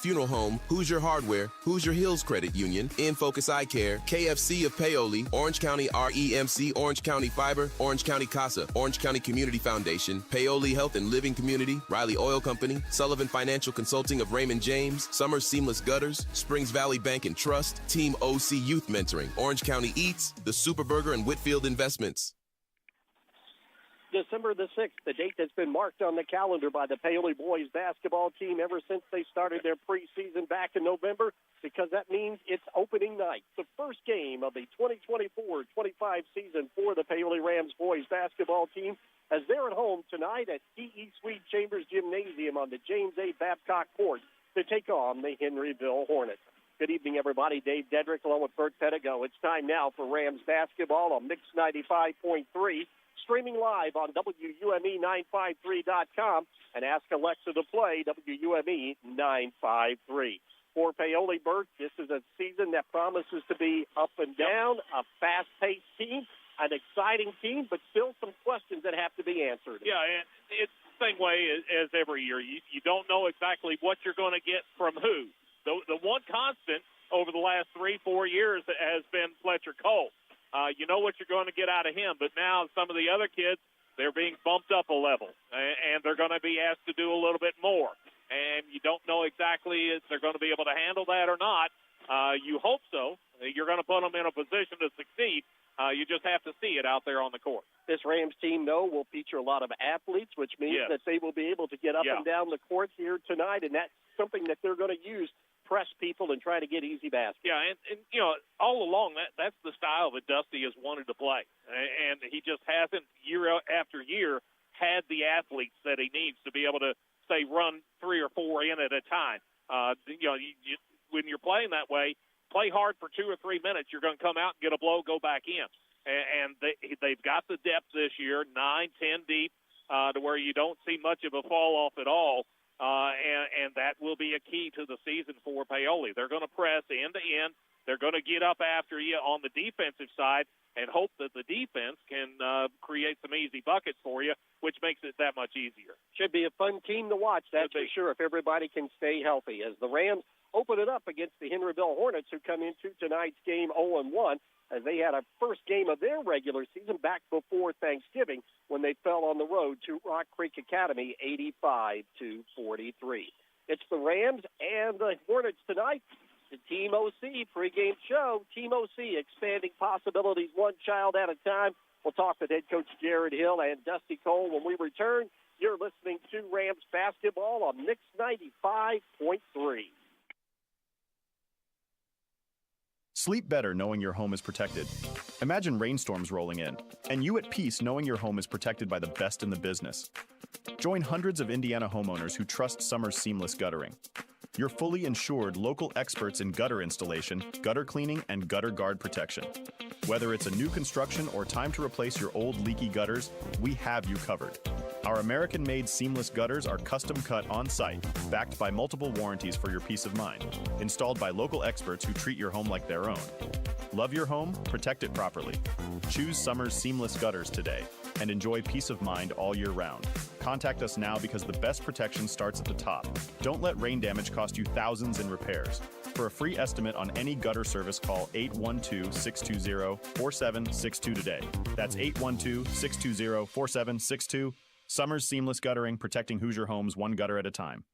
Funeral Home, Hoosier Hardware, Hoosier Hills Credit Union, In Focus Eye Care, KFC of Paoli, Orange County REMC, Orange County Fiber, Orange County CASA, Orange County Community Foundation, Paoli Health and Living Community, Riley Oil Company, Sullivan Financial Consulting of Raymond James, Summers Seamless Gutters, Springs Valley Bank and Trust, Team OC Youth Mentoring, Orange County Eats, The Superburger and Whitfield Investments. December the 6th, the date that's been marked on the calendar by the Paoli boys basketball team ever since they started their preseason back in November, because that means it's opening night, the first game of the 2024-25 season for the Paoli Rams boys basketball team, as they're at home tonight at TE Sweet Chambers Gymnasium on the James A. Babcock Court to take on the Henryville Hornets. Good evening, everybody. Dave Dedrick along with Bert Pedigo. It's time now for Rams basketball on Mix 95.3. Streaming live on WUME953.com and ask Alexa to play WUME 953. For Paoli, Bert, this is a season that promises to be up and down, a fast-paced team, an exciting team, but still some questions that have to be answered. Yeah, and it's the same way as every year. You don't know exactly what you're going to get from who. The one constant over the last 3-4 years has been Fletcher Cole. You know what you're going to get out of him, but now some of the other kids, they're being bumped up a level, and they're going to be asked to do a little bit more. And you don't know exactly if they're going to be able to handle that or not. You hope so. You're going to put them in a position to succeed. You just have to see it out there on the court. This Rams team, though, will feature a lot of athletes, which means that they will be able to get up and down the court here tonight, and that's something that they're going to use, press people and try to get easy baskets. Yeah, and you know, all along that's the style that Dusty has wanted to play, and he just hasn't year after year had the athletes that he needs to be able to say run 3 or 4 in at a time. When you're playing that way, play hard for 2 or 3 minutes. You're going to come out and get a blow, go back in, and they've got the depth this year, 9-10 deep, to where you don't see much of a fall off at all. And that will be a key to the season for Paoli. They're going to press end to end. They're going to get up after you on the defensive side and hope that the defense can create some easy buckets for you, which makes it that much easier. Should be a fun team to watch, that's for sure, if everybody can stay healthy. As the Rams open it up against the Henryville Hornets, who come into tonight's game 0-1, as they had a first game of their regular season back before Thanksgiving when they fell on the road to Rock Creek Academy 85-43. It's the Rams and the Hornets tonight. The Team OC pregame show. Team OC expanding possibilities one child at a time. We'll talk with head coach Jared Hill and Dusty Cole when we return. You're listening to Rams basketball on Mix 95.3. Sleep better knowing your home is protected. Imagine rainstorms rolling in, and you at peace knowing your home is protected by the best in the business. Join hundreds of Indiana homeowners who trust Summers Seamless Guttering. Your fully insured local experts in gutter installation, gutter cleaning, and gutter guard protection. Whether it's a new construction or time to replace your old leaky gutters, we have you covered. Our American-made seamless gutters are custom cut on-site, backed by multiple warranties for your peace of mind, installed by local experts who treat your home like their own. Love your home, protect it properly. Choose Summers Seamless Gutters today and enjoy peace of mind all year round. Contact us now because the best protection starts at the top. Don't let rain damage cost you thousands in repairs. For a free estimate on any gutter service, call 812-620-4762 today. That's 812-620-4762. Summers Seamless Guttering, protecting Hoosier homes one gutter at a time.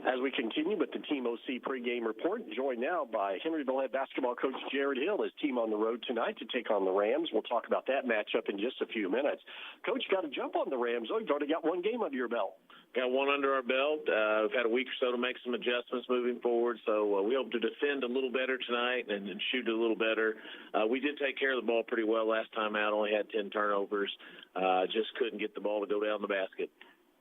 As we continue with the Team OC pregame report, joined now by Henryville head basketball coach Jared Hill, his team on the road tonight to take on the Rams. We'll talk about that matchup in just a few minutes. Coach, got to jump on the Rams. Oh, you've already got one game under your belt. Got one under our belt. We've had a week or so to make some adjustments moving forward, so we hope to defend a little better tonight and shoot a little better. We did take care of the ball pretty well last time out, only had 10 turnovers. Just couldn't get the ball to go down the basket.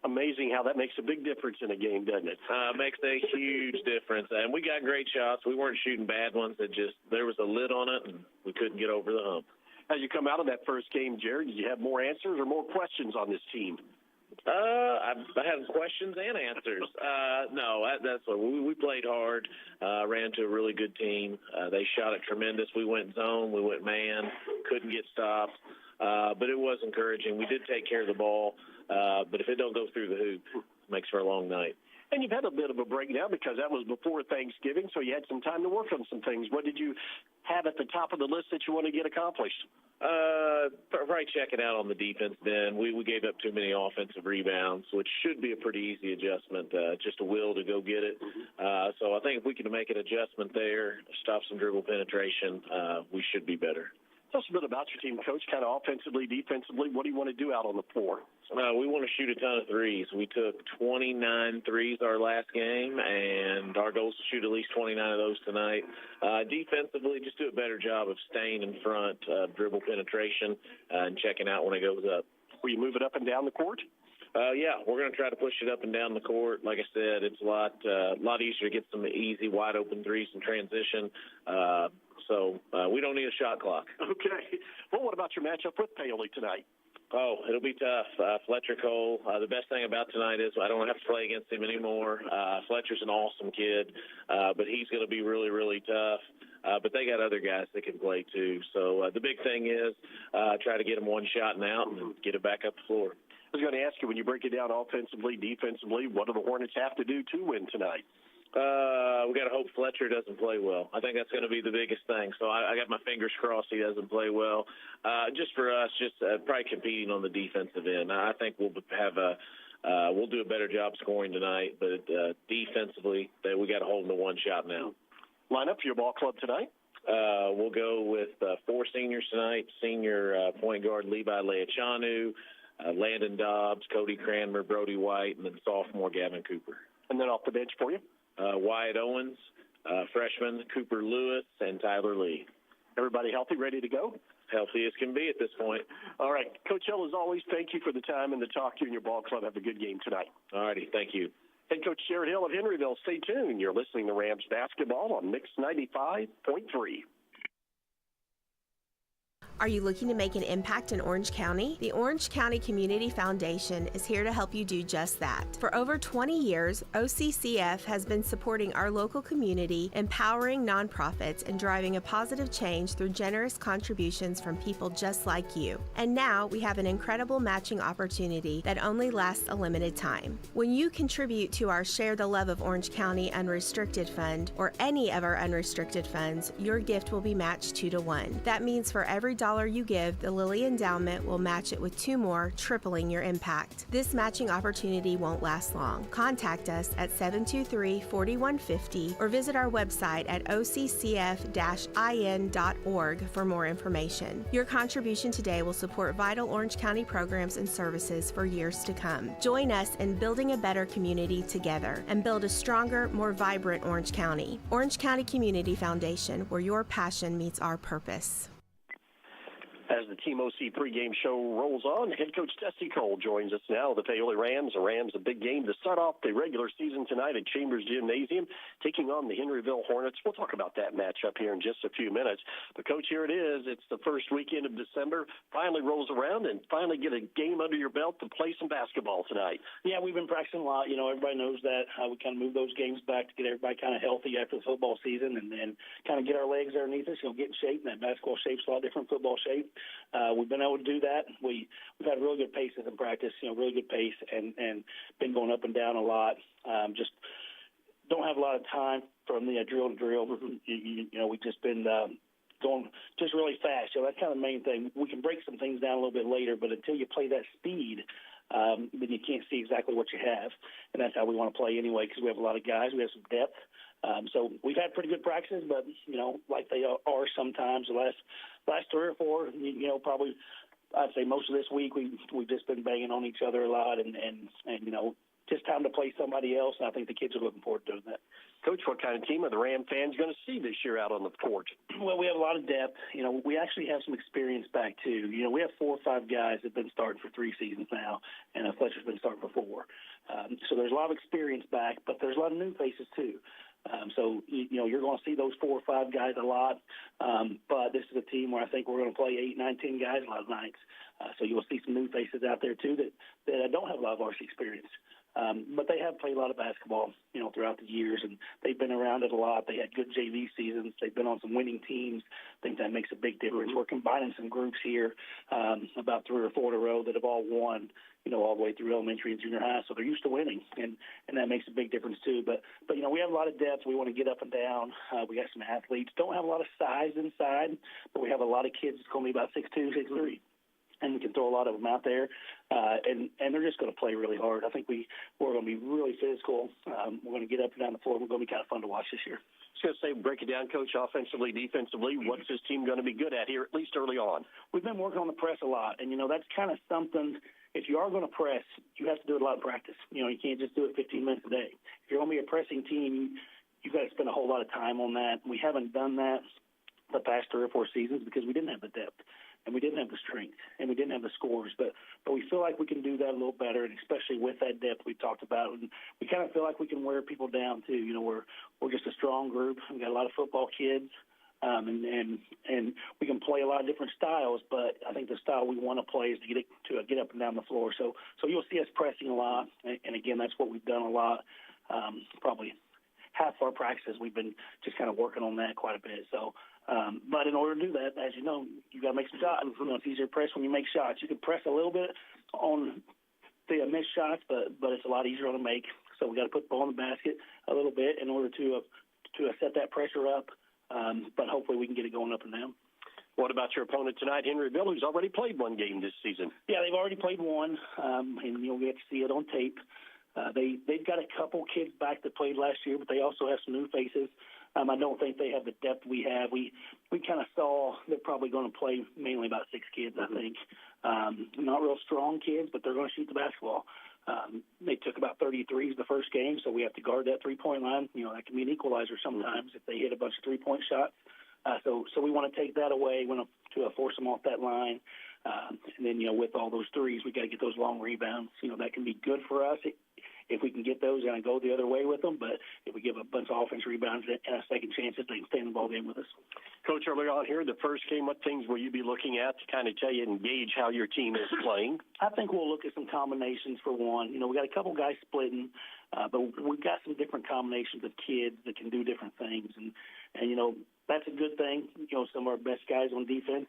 Amazing how that makes a big difference in a game, doesn't it? Makes a huge difference. And we got great shots. We weren't shooting bad ones. There was a lid on it, and we couldn't get over the hump. As you come out of that first game, Jared, did you have more answers or more questions on this team? I had questions and answers. No, that's what we played hard, ran to a really good team. They shot it tremendous. We went zone, we went man, couldn't get stopped. but it was encouraging. We did take care of the ball, but if it don't go through the hoop, it makes for a long night. And you've had a bit of a break now because that was before Thanksgiving, so you had some time to work on some things. What did you have at the top of the list that you want to get accomplished? Probably checking out on the defense then. We gave up too many offensive rebounds, which should be a pretty easy adjustment, just a will to go get it. So I think if we can make an adjustment there, stop some dribble penetration, we should be better. Tell us a bit about your team, Coach, kind of offensively, defensively. What do you want to do out on the floor? We want to shoot a ton of threes. We took 29 threes our last game, and our goal is to shoot at least 29 of those tonight. Defensively, just do a better job of staying in front, dribble penetration, and checking out when it goes up. Will you move it up and down the court? Yeah, we're going to try to push it up and down the court. Like I said, it's a lot easier to get some easy, wide-open threes in transition. So we don't need a shot clock. Okay. Well, what about your matchup with Paoli tonight? Oh, it'll be tough. Fletcher Cole, the best thing about tonight is I don't have to play against him anymore. Fletcher's an awesome kid, but he's going to be really, really tough. But they got other guys that can play too. So the big thing is try to get him one shot and out and get it back up the floor. I was going to ask you, when you break it down offensively, defensively, what do the Hornets have to do to win tonight? We got to hope Fletcher doesn't play well. I think that's going to be the biggest thing. So I got my fingers crossed he doesn't play well. Just for us, probably competing on the defensive end. I think we'll do a better job scoring tonight, but defensively, we got to hold them to one shot now. Line up for your ball club tonight? We'll go with 4 seniors tonight. Senior point guard Levi Leachanu, Landon Dobbs, Cody Cranmer, Brody White, and then sophomore Gavin Cooper. And then off the bench for you? Wyatt Owens, freshman Cooper Lewis, and Tyler Lee. Everybody healthy, ready to go? Healthy as can be at this point. All right. Coach Hill, as always, thank you for the time and the talk. You and your ball club have a good game tonight. All righty. Thank you. Head Coach Jared Hill of Henryville. Stay tuned. You're listening to Rams basketball on Mix 95.3. Are you looking to make an impact in Orange County? The Orange County Community Foundation is here to help you do just that. For over 20 years, OCCF has been supporting our local community, empowering nonprofits, and driving a positive change through generous contributions from people just like you. And now we have an incredible matching opportunity that only lasts a limited time. When you contribute to our Share the Love of Orange County Unrestricted Fund or any of our unrestricted funds, your gift will be matched 2 to 1. That means for every dollar you give, the Lilly Endowment will match it with 2 more, tripling your impact. This matching opportunity won't last long. Contact us at 723-4150 or visit our website at occf-in.org for more information. Your contribution today will support vital Orange County programs and services for years to come. Join us in building a better community together and build a stronger, more vibrant Orange County. Orange County Community Foundation, where your passion meets our purpose. As the Team OC pregame show rolls on, head coach Dusty Cole joins us now. The Paoli Rams. The Rams, a big game to start off the regular season tonight at Chambers Gymnasium, taking on the Henryville Hornets. We'll talk about that matchup here in just a few minutes. But, Coach, here it is. It's the first weekend of December. Finally rolls around and finally get a game under your belt to play some basketball tonight. Yeah, we've been practicing a lot. You know, everybody knows that. We kind of move those games back to get everybody kind of healthy after the football season and then kind of get our legs underneath us, get in shape. And that basketball shape's a lot different from football shape. We've been able to do that. We've had really good paces in practice, really good pace, and been going up and down a lot. Just don't have a lot of time from the drill to drill. We've just been going just really fast. So that's kind of the main thing. We can break some things down a little bit later, but until you play that speed, then you can't see exactly what you have. And that's how we want to play anyway, because we have a lot of guys. We have some depth. So we've had pretty good practices, but, like they are sometimes, the last 3 or 4, probably I'd say most of this week we've just been banging on each other a lot and just time to play somebody else, and I think the kids are looking forward to doing that. Coach, what kind of team are the Ram fans going to see this year out on the court? Well, we have a lot of depth. We actually have some experience back, too. We have 4 or 5 guys that have been starting for 3 seasons now, and Fletcher's been starting for 4. So there's a lot of experience back, but there's a lot of new faces, too. So, you're going to see those 4 or 5 guys a lot, but this is a team where I think we're going to play 8, 9, 10 guys a lot of nights. So you'll see some new faces out there, too, that don't have a lot of varsity experience. But they have played a lot of basketball, throughout the years, and they've been around it a lot. They had good JV seasons. They've been on some winning teams. I think that makes a big difference. We're combining some groups here, about 3 or 4 in a row that have all won, all the way through elementary and junior high. So they're used to winning, and that makes a big difference too. But we have a lot of depth. We want to get up and down. We got some athletes. Don't have a lot of size inside, but we have a lot of kids that's going to be about 6'2", 6'3". And we can throw a lot of them out there, and they're just going to play really hard. I think we're going to be really physical. We're going to get up and down the floor. We're going to be kind of fun to watch this year. I was going to say, break it down, Coach, offensively, defensively. What's this team going to be good at here, at least early on? We've been working on the press a lot, and, that's kind of something. If you are going to press, you have to do it a lot of practice. You can't just do it 15 minutes a day. If you're going to be a pressing team, you've got to spend a whole lot of time on that. We haven't done that the past 3 or 4 seasons because we didn't have the depth. And we didn't have the strength, and we didn't have the scores. But we feel like we can do that a little better, and especially with that depth we talked about. And we kind of feel like we can wear people down, too. We're just a strong group. We've got a lot of football kids, and we can play a lot of different styles. But I think the style we want to play is to get up and down the floor. So you'll see us pressing a lot, and again, that's what we've done a lot. Probably half our practices we've been just kind of working on that quite a bit. So. But in order to do that, as you know, you got to make some shots. It's easier to press when you make shots. You can press a little bit on the missed shots, but it's a lot easier on the make. So we got to put the ball in the basket a little bit in order to set that pressure up. But hopefully we can get it going up and down. What about your opponent tonight, Henryville, who's already played one game this season? Yeah, they've already played one, and you'll get to see it on tape. They've got a couple kids back that played last year, but they also have some new faces. I don't think they have the depth we have. We kind of saw they're probably going to play mainly about 6 kids, I think. Not real strong kids, but they're going to shoot the basketball. They took about 33s the first game, so we have to guard that three-point line. That can be an equalizer sometimes if they hit a bunch of three-point shots. So we want to take that away. We want to force them off that line. And then, with all those threes, we got to get those long rebounds. That can be good for us if we can get those and go the other way with them. But if we give a bunch of offense rebounds and a second chance, they can stay in the ball game with us. Coach, early on here, the first game, what things will you be looking at to kind of tell you and gauge how your team is playing? I think we'll look at some combinations for one. We got a couple guys splitting, but we've got some different combinations of kids that can do different things. And that's a good thing. Some of our best guys on defense,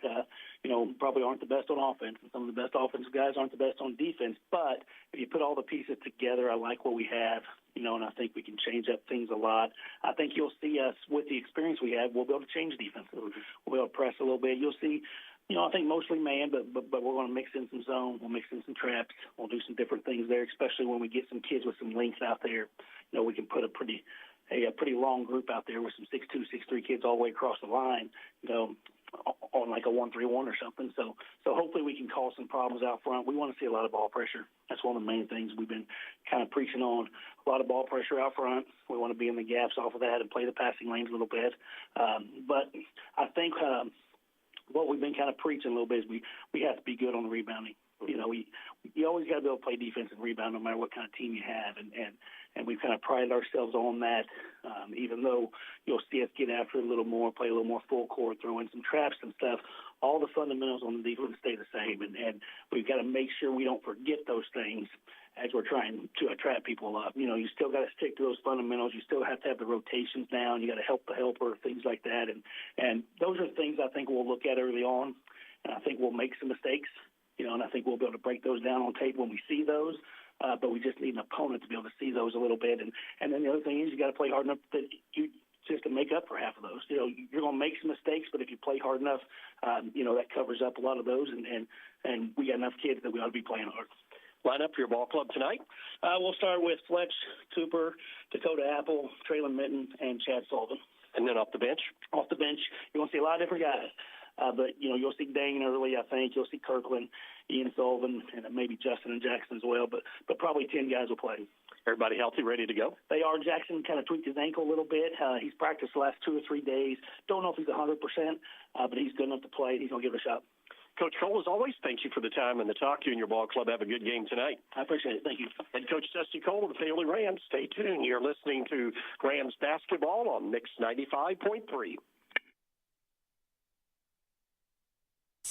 probably aren't the best on offense. And some of the best offensive guys aren't the best on defense. But if you put all the pieces together, I like what we have, and I think we can change up things a lot. I think you'll see us, with the experience we have, we'll be able to change defense. We'll be able to press a little bit. You'll see, I think mostly man, but we're going to mix in some zone. We'll mix in some traps. We'll do some different things there, especially when we get some kids with some length out there. We can put a pretty long group out there with some 6'2", 6'3" kids all the way across the line, on like a 1-3-1 or something. So hopefully we can cause some problems out front. We want to see a lot of ball pressure. That's one of the main things we've been kind of preaching on. A lot of ball pressure out front. We want to be in the gaps off of that and play the passing lanes a little bit. But I think what we've been kind of preaching a little bit is we have to be good on the rebounding. You always got to be able to play defense and rebound no matter what kind of team you have, and we've kind of prided ourselves on that. Even though you'll see us get after it a little more, play a little more full court, throw in some traps and stuff, all the fundamentals on the defense stay the same, and we've got to make sure we don't forget those things as we're trying to attract people up. You still got to stick to those fundamentals. You still have to have the rotations down. You got to help the helper, things like that, and those are things I think we'll look at early on, and I think we'll make some mistakes. And I think we'll be able to break those down on tape when we see those. But we just need an opponent to be able to see those a little bit. And then the other thing is you got to play hard enough that you just to make up for half of those. You're going to make some mistakes, but if you play hard enough, that covers up a lot of those. And we got enough kids that we ought to be playing hard. Line up for your ball club tonight. We'll start with Fletch, Cooper, Dakota Apple, Traylon Mitten, and Chad Sullivan. And then off the bench? Off the bench, you're going to see a lot of different guys. But, you'll see Dane early, I think. You'll see Kirkland, Ian Sullivan, and maybe Justin and Jackson as well. But probably 10 guys will play. Everybody healthy, ready to go? They are. Jackson kind of tweaked his ankle a little bit. He's practiced the last 2 or 3 days. Don't know if he's 100%, but he's good enough to play. He's going to give it a shot. Coach Cole, as always, thank you for the time and the talk. You and your ball club have a good game tonight. I appreciate it. Thank you. Head Coach Dusty Cole of the Paoli Rams. Stay tuned. You're listening to Rams basketball on Mix 95.3.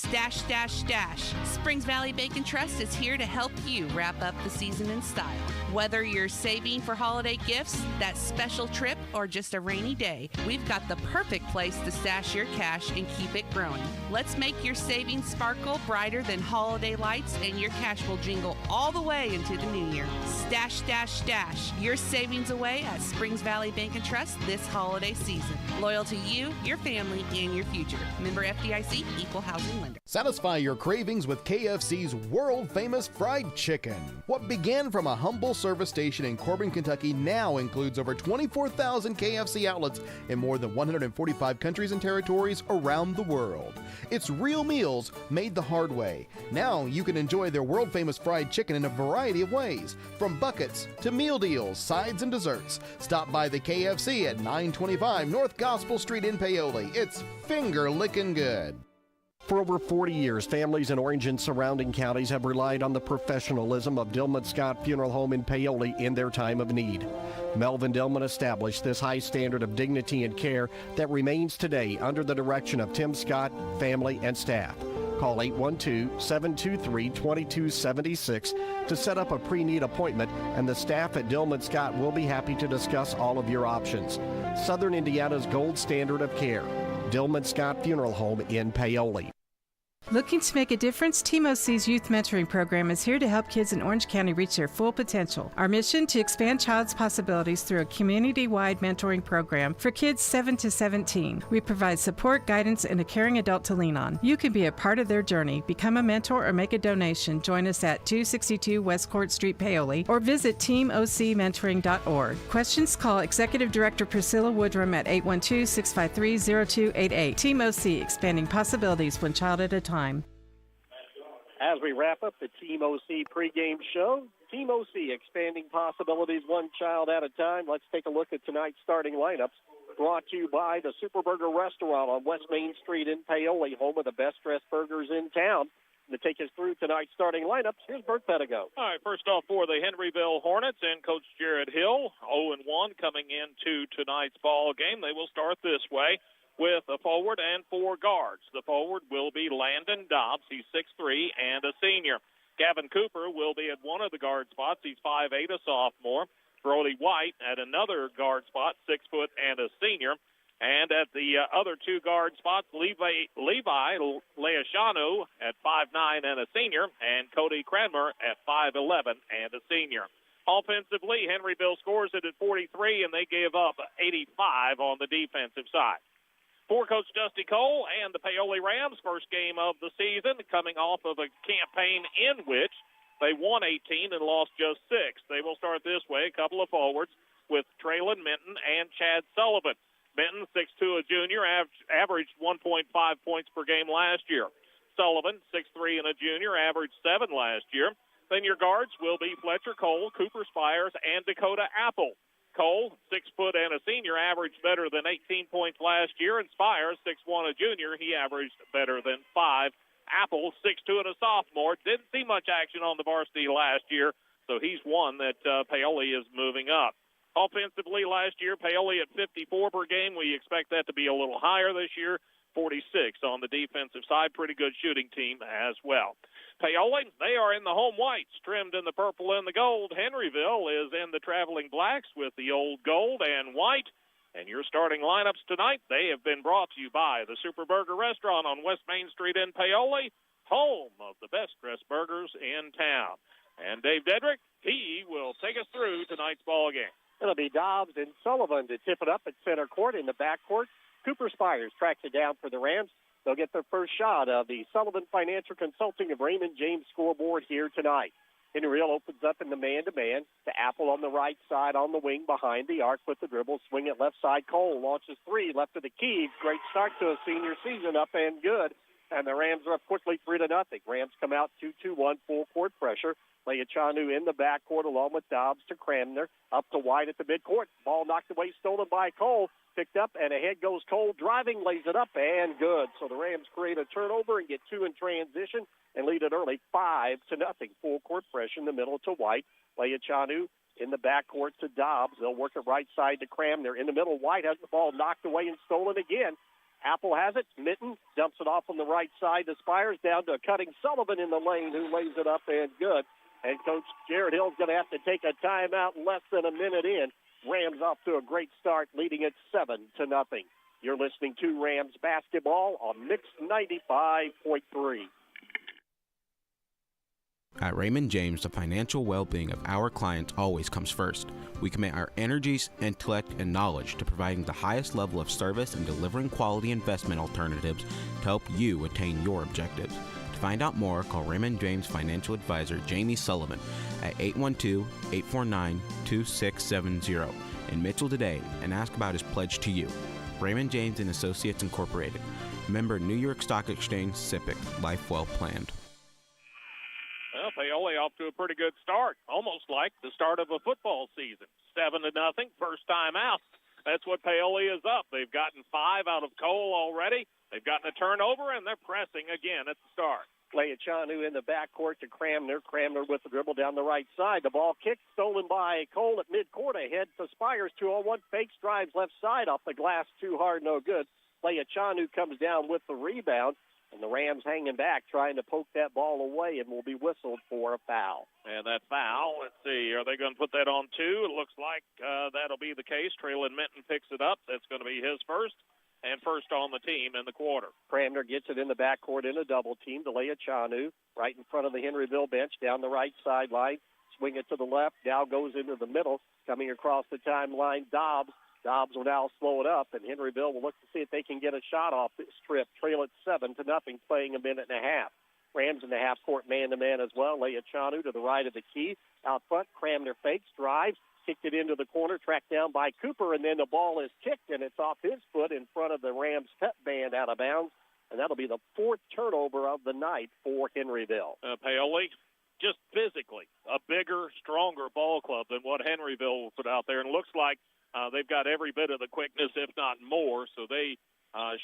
Stash, stash, stash. Springs Valley Bacon Trust is here to help you wrap up the season in style. Whether you're saving for holiday gifts, that special trip, or just a rainy day, we've got the perfect place to stash your cash and keep it growing. Let's make your savings sparkle brighter than holiday lights, and your cash will jingle all the way into the new year. Stash, stash, stash. Your savings away at Springs Valley Bank and Trust this holiday season. Loyal to you, your family, and your future. Member FDIC, Equal Housing Lender. Satisfy your cravings with KFC's world-famous fried chicken. What began from a humble service station in Corbin, Kentucky now includes over 24,000 KFC outlets in more than 145 countries and territories around the world. It's real meals made the hard way. Now you can enjoy their world-famous fried chicken in a variety of ways, from buckets to meal deals, sides, and desserts. Stop by the KFC at 925 North Gospel Street in Paoli. It's finger-licking good. For over 40 years, families in Orange and surrounding counties have relied on the professionalism of Dillman Scott Funeral Home in Paoli in their time of need. Melvin Dillman established this high standard of dignity and care that remains today under the direction of Tim Scott, family, and staff. Call 812-723-2276 to set up a pre-need appointment, and the staff at Dillman Scott will be happy to discuss all of your options. Southern Indiana's gold standard of care. Dillman Scott Funeral Home in Paoli. Looking to make a difference? Team OC's Youth Mentoring Program is here to help kids in Orange County reach their full potential. Our mission to expand child's possibilities through a community-wide mentoring program for kids 7 to 17. We provide support, guidance, and a caring adult to lean on. You can be a part of their journey. Become a mentor or make a donation. Join us at 262 West Court Street, Paoli, or visit teamocmentoring.org. Questions? Call Executive Director Priscilla Woodrum at 812-653-0288. Team OC, expanding possibilities one child at a time. As we wrap up the Team OC pregame show, Team OC expanding possibilities one child at a time. Let's take a look at tonight's starting lineups. Brought to you by the Super Burger Restaurant on West Main Street in Paoli, home of the best dressed burgers in town. To take us through tonight's starting lineups, here's Bert Pedigo. All right, first off for the Henryville Hornets and Coach Jared Hill, 0-1 coming into tonight's ball game. They will start this way with a forward and 4 guards. The forward will be Landon Dobbs. He's 6'3", and a senior. Gavin Cooper will be at one of the guard spots. He's 5'8", a sophomore. Brody White at another guard spot, 6 foot and a senior. And at the other 2 guard spots, Levi Leashanu at 5'9" and a senior, and Cody Cranmer at 5'11" and a senior. Offensively, Henryville scores it at 43, and they gave up 85 on the defensive side. For Coach Dusty Cole and the Paoli Rams, first game of the season, coming off of a campaign in which they won 18 and lost just 6. They will start this way, a couple of forwards with Traylon Minton and Chad Sullivan. Minton, 6'2", a junior, averaged 1.5 points per game last year. Sullivan, 6'3", and a junior, averaged 7 last year. Then your guards will be Fletcher Cole, Cooper Spires, and Dakota Apple. Cole, 6 foot and a senior, averaged better than 18 points last year, and Spires, 6'1", a junior, he averaged better than 5. Apple, 6'2", and a sophomore, didn't see much action on the varsity last year, so he's one that Paoli is moving up. Offensively last year, Paoli at 54 per game. We expect that to be a little higher this year, 46 on the defensive side. Pretty good shooting team as well. Paoli, they are in the home whites, trimmed in the purple and the gold. Henryville is in the traveling blacks with the old gold and white. And your starting lineups tonight, they have been brought to you by the Super Burger Restaurant on West Main Street in Paoli, home of the best dressed burgers in town. And Dave Dedrick, he will take us through tonight's ball game. It'll be Dobbs and Sullivan to tip it up at center court. In the backcourt, Cooper Spires tracks it down for the Rams. They'll get their first shot of the Sullivan Financial Consulting of Raymond James scoreboard here tonight. Henryville opens up in the man-to-man to Apple on the right side on the wing behind the arc with the dribble. Swing it left side. Cole launches 3 left of the key. Great start to a senior season, up and good. And the Rams are up quickly 3-0. Rams come out 2-2-1 full court pressure. Leachanu in the backcourt along with Dobbs to Cranmer. Up to White at the midcourt. Ball knocked away, stolen by Cole. Picked up, and ahead goes Cole. Driving, lays it up, and good. So the Rams create a turnover and get 2 in transition and lead it early 5-0. Full court pressure in the middle to White. Leachanu in the backcourt to Dobbs. They'll work it right side to Cranmer. In the middle, White has the ball knocked away and stolen again. Apple has it. Mitten dumps it off on the right side to Spires, down to Cutting Sullivan in the lane, who lays it up and good. And Coach Jared Hill's going to have to take a timeout less than a minute in. Rams off to a great start, leading it 7-0. You're listening to Rams basketball on Mix 95.3. At Raymond James, the financial well-being of our clients always comes first. We commit our energies, intellect, and knowledge to providing the highest level of service and delivering quality investment alternatives to help you attain your objectives. To find out more, call Raymond James Financial Advisor Jamie Sullivan at 812-849-2670 in Mitchell today and ask about his pledge to you. Raymond James & Associates Incorporated. Member New York Stock Exchange, SIPC. Life well planned. Well, Paoli off to a pretty good start, almost like the start of a football season. 7-0, first time out. That's what Paoli is up. They've gotten 5 out of Cole already. They've gotten a turnover, and they're pressing again at the start. Leachanu in the backcourt to Cramner. Cramner with the dribble down the right side. The ball kicked, stolen by Cole at midcourt. Ahead to Spires, 2-on-1. Fakes, drives left side off the glass. Too hard, no good. Leachanu comes down with the rebound. And the Rams hanging back, trying to poke that ball away, and will be whistled for a foul. And that foul, let's see, are they going to put that on 2? It looks like that'll be the case. Traylon Minton picks it up. That's going to be his first, and first on the team in the quarter. Cramner gets it in the backcourt in a double team to Leachanu, right in front of the Henryville bench, down the right sideline. Swing it to the left, now goes into the middle. Coming across the timeline, Dobbs. Dobbs will now slow it up, and Henryville will look to see if they can get a shot off this trip. Trail it 7-0, playing a minute and a half. Rams in the half-court man-to-man as well. Leachanu to the right of the key. Out front, Cramner fakes, drives, kicked it into the corner, tracked down by Cooper, and then the ball is kicked, and it's off his foot in front of the Rams pep band out of bounds, and that'll be the 4th turnover of the night for Henryville. Paoli, just physically, a bigger, stronger ball club than what Henryville will put out there, and it looks like they've got every bit of the quickness, if not more, so they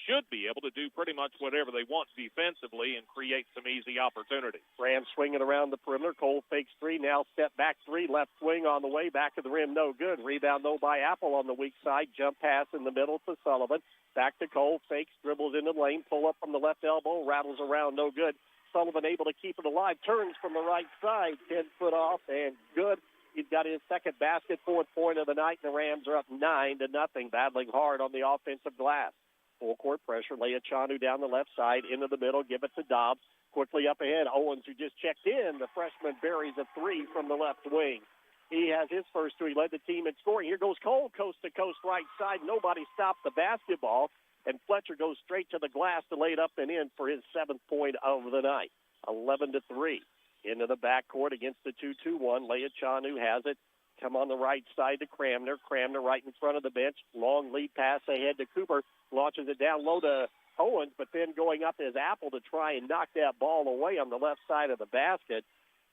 should be able to do pretty much whatever they want defensively and create some easy opportunities. Rams swinging around the perimeter. Cole fakes 3, now step back 3, left swing on the way, back of the rim, no good. Rebound, though, by Apple on the weak side. Jump pass in the middle to Sullivan. Back to Cole, fakes, dribbles into the lane, pull up from the left elbow, rattles around, no good. Sullivan able to keep it alive, turns from the right side, 10 foot off, and good. He's got his second basket, 4th point of the night, and the Rams are up 9-0, battling hard on the offensive glass. Full court pressure. Leachanu down the left side, into the middle, give it to Dobbs. Quickly up ahead, Owens, who just checked in. The freshman buries a 3 from the left wing. He has his first 2. He led the team in scoring. Here goes Cole, coast to coast, right side. Nobody stopped the basketball, and Fletcher goes straight to the glass to lay it up and in for his 7th point of the night. 11-3. Into the backcourt against the 2-2-1. Leachanu has it. Come on the right side to Cramner. Cramner right in front of the bench. Long lead pass ahead to Cooper. Launches it down low to Owens, but then going up is Apple to try and knock that ball away on the left side of the basket.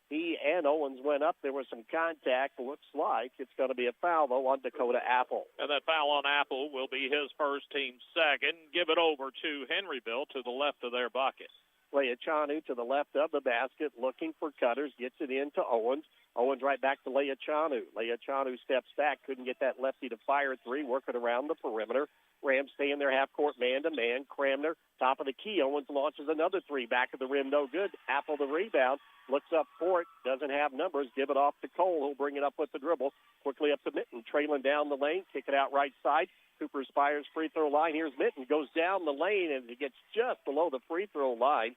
He and Owens went up. There was some contact. Looks like it's going to be a foul, though, on Dakota Apple. And that foul on Apple will be his first, team second. Give it over to Henryville to the left of their bucket. Leachanu to the left of the basket, looking for cutters, gets it in to Owens. Owens right back to Leachanu. Leachanu steps back, couldn't get that lefty to fire 3, working around the perimeter. Rams stay in their half-court man-to-man. Cramner, top of the key. Owens launches another 3, back of the rim, no good. Apple the rebound, looks up for it, doesn't have numbers, give it off to Cole, who'll bring it up with the dribble. Quickly up to Mitten, trailing down the lane, kick it out right side. Cooper Spires free throw line. Here's Mitten, goes down the lane, and he gets just below the free throw line.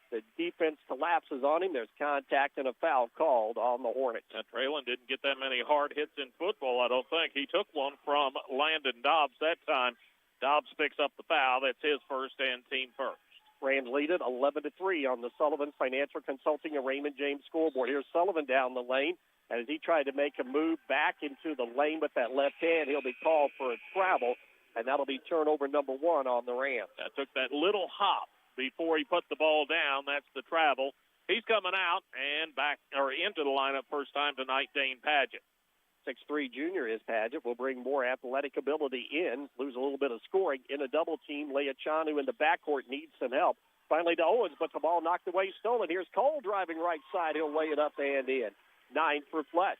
The defense collapses on him. There's contact and a foul called on the Hornets. Now, Traylon didn't get that many hard hits in football, I don't think. He took one from Landon Dobbs that time. Dobbs picks up the foul. That's his first and team first. Rams lead it 11-3 on the Sullivan Financial Consulting and Raymond James scoreboard. Here's Sullivan down the lane. And as he tried to make a move back into the lane with that left hand, he'll be called for a travel, and that'll be turnover number 1 on the Rams. That took that little hop before he put the ball down. That's the travel. He's coming out and back or into the lineup first time tonight, Dane Padgett. 6'3" junior is Padgett. Will bring more athletic ability in. Lose a little bit of scoring. In a double team, Leachanu in the backcourt needs some help. Finally to Owens, but the ball knocked away, stolen. Here's Cole driving right side. He'll lay it up and in. 9 for Fletch.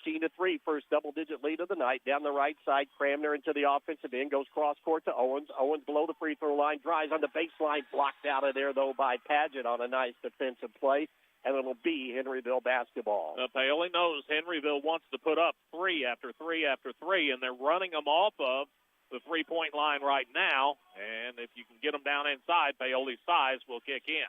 13-3, first double-digit lead of the night. Down the right side, Cramner into the offensive end, goes cross-court to Owens. Owens below the free throw line, drives on the baseline, blocked out of there, though, by Padgett on a nice defensive play, and it'll be Henryville basketball. Paoli knows Henryville wants to put up 3 after 3 after 3, and they're running them off of the three-point line right now, and if you can get them down inside, Paoli's size will kick in.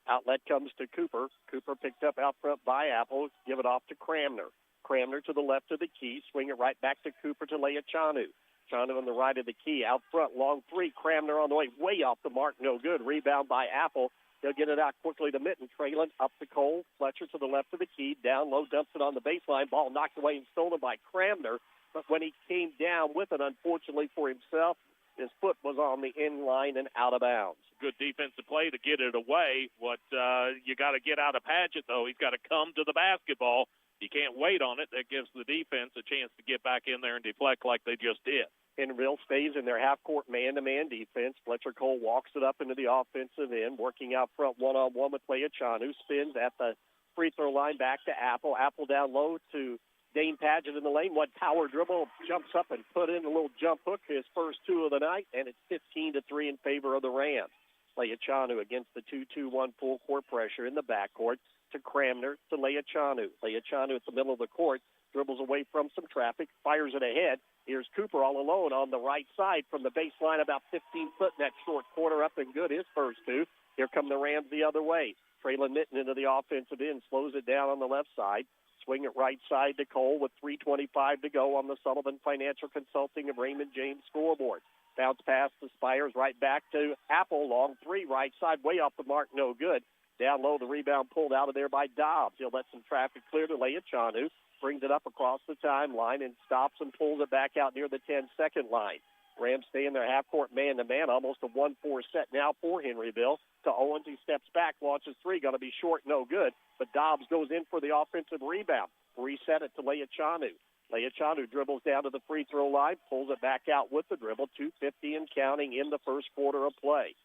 Outlet comes to Cooper. Cooper picked up out front by Apple. Give it off to Cramner. Cramner to the left of the key. Swing it right back to Cooper to Chanu. Chanu on the right of the key. Out front, long three. Cramner on the way off the mark. No good. Rebound by Apple. They'll get it out quickly to Mitten. Traylon up to Cole. Fletcher to the left of the key. Down low, dumps it on the baseline. Ball knocked away and stolen by Cramner. But when he came down with it, unfortunately for himself, his foot was on the end line and out of bounds. Good defensive play to get it away. What you got to get out of Padgett, though, he's got to come to the basketball. You can't wait on it. That gives the defense a chance to get back in there and deflect like they just did. Henryville stays in their half-court man-to-man defense. Fletcher Cole walks it up into the offensive end, working out front one-on-one with Chanu. Spins at the free throw line back to Apple. Apple down low to Dane Padgett in the lane. One power dribble, jumps up and put in a little jump hook, his first 2 of the night, and it's 15-3 in favor of the Rams. Chanu against the 2-2-1 full court pressure in the backcourt to Cramner to Chanu. Chanu at the middle of the court, dribbles away from some traffic, fires it ahead. Here's Cooper all alone on the right side from the baseline, about 15 foot in that short corner, up and good, his first 2. Here come the Rams the other way. Traylon Mitten into the offensive end, slows it down on the left side. Swing it right side to Cole with 3:25 to go on the Sullivan Financial Consulting of Raymond James scoreboard. Bounce pass to Spires, right back to Apple. Long 3, right side, way off the mark, no good. Down low, the rebound pulled out of there by Dobbs. He'll let some traffic clear to Chanu. Brings it up across the timeline and stops and pulls it back out near the 10-second line. Rams stay in their half-court man-to-man, almost a 1-4 set now for Henryville. To Owens, he steps back, launches 3, going to be short, no good. But Dobbs goes in for the offensive rebound. Reset it to Chanu. Chanu dribbles down to the free throw line, pulls it back out with the dribble, 2:50 and counting in the first quarter of play.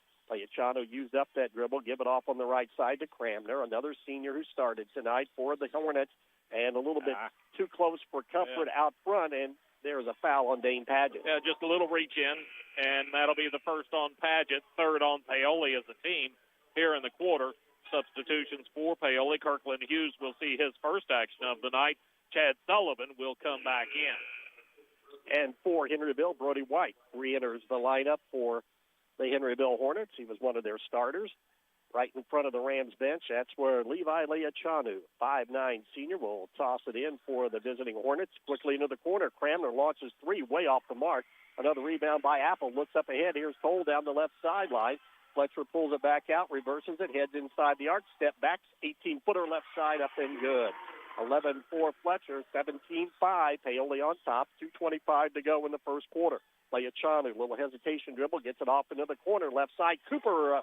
Chanu used up that dribble, give it off on the right side to Cramner, another senior who started tonight for the Hornets, and a little bit too close for comfort out front, and there's a foul on Dane Padgett. Yeah, just a little reach in, and that'll be the first on Padgett, third on Paoli as a team here in the quarter. Substitutions for Paoli. Kirkland Hughes will see his first action of the night. Chad Sullivan will come back in. And for Henryville, Brody White re-enters the lineup for the Henryville Hornets. He was one of their starters. Right in front of the Rams bench, that's where Levi Chanu, 5'9" senior, will toss it in for the visiting Hornets. Quickly into the corner, Cramner launches 3, way off the mark. Another rebound by Apple, looks up ahead. Here's Cole down the left sideline. Fletcher pulls it back out, reverses it, heads inside the arc, step back, 18-footer left side, up and good. 11-4 Fletcher, 17-5, Paoli on top, 2:25 to go in the first quarter. Chanu, little hesitation dribble, gets it off into the corner, left side. Cooper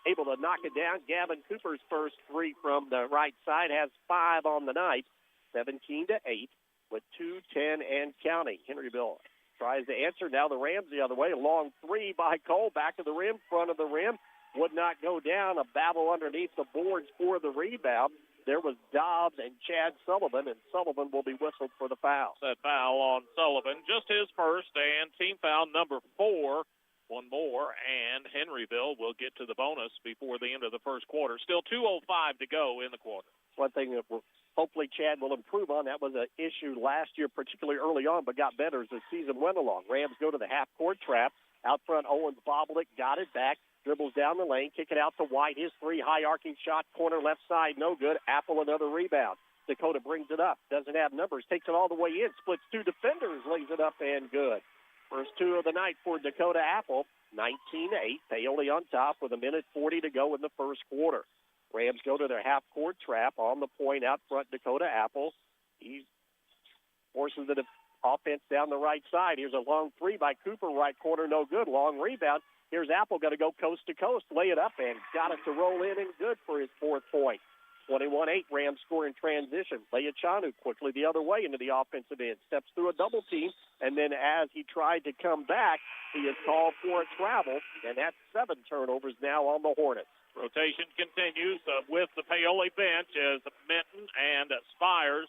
able to knock it down. Gavin Cooper's first 3 from the right side, has 5 on the night, 17-8 with 2:10 and counting. Henryville tries to answer. Now the Rams the other way. A long 3 by Cole, back of the rim, front of the rim. Would not go down. A battle underneath the boards for the rebound. There was Dobbs and Chad Sullivan, and Sullivan will be whistled for the foul. That foul on Sullivan, just his first, and team foul number 4. One more, and Henryville will get to the bonus before the end of the first quarter. Still 2:05 to go in the quarter. One thing that hopefully Chad will improve on. That was an issue last year, particularly early on, but got better as the season went along. Rams go to the half-court trap. Out front, Owens bobbled it, got it back, dribbles down the lane, kick it out to White. His 3, high-arcing shot, corner left side, no good. Apple, another rebound. Dakota brings it up, doesn't have numbers, takes it all the way in, splits 2 defenders, lays it up, and good. First 2 of the night for Dakota Apple, 19-8. Paoli on top with 1:40 to go in the first quarter. Rams go to their half-court trap on the point out front. Dakota Apple, he forces the offense down the right side. Here's a long 3 by Cooper, right corner, no good. Long rebound. Here's Apple, going to go coast to coast, lay it up, and got it to roll in and good for his 4th point. 21-8, Rams score in transition. Chanu quickly the other way into the offensive end. Steps through a double team, and then as he tried to come back, he is called for a travel, and that's 7 turnovers now on the Hornets. Rotation continues with the Paoli bench as Minton and Spires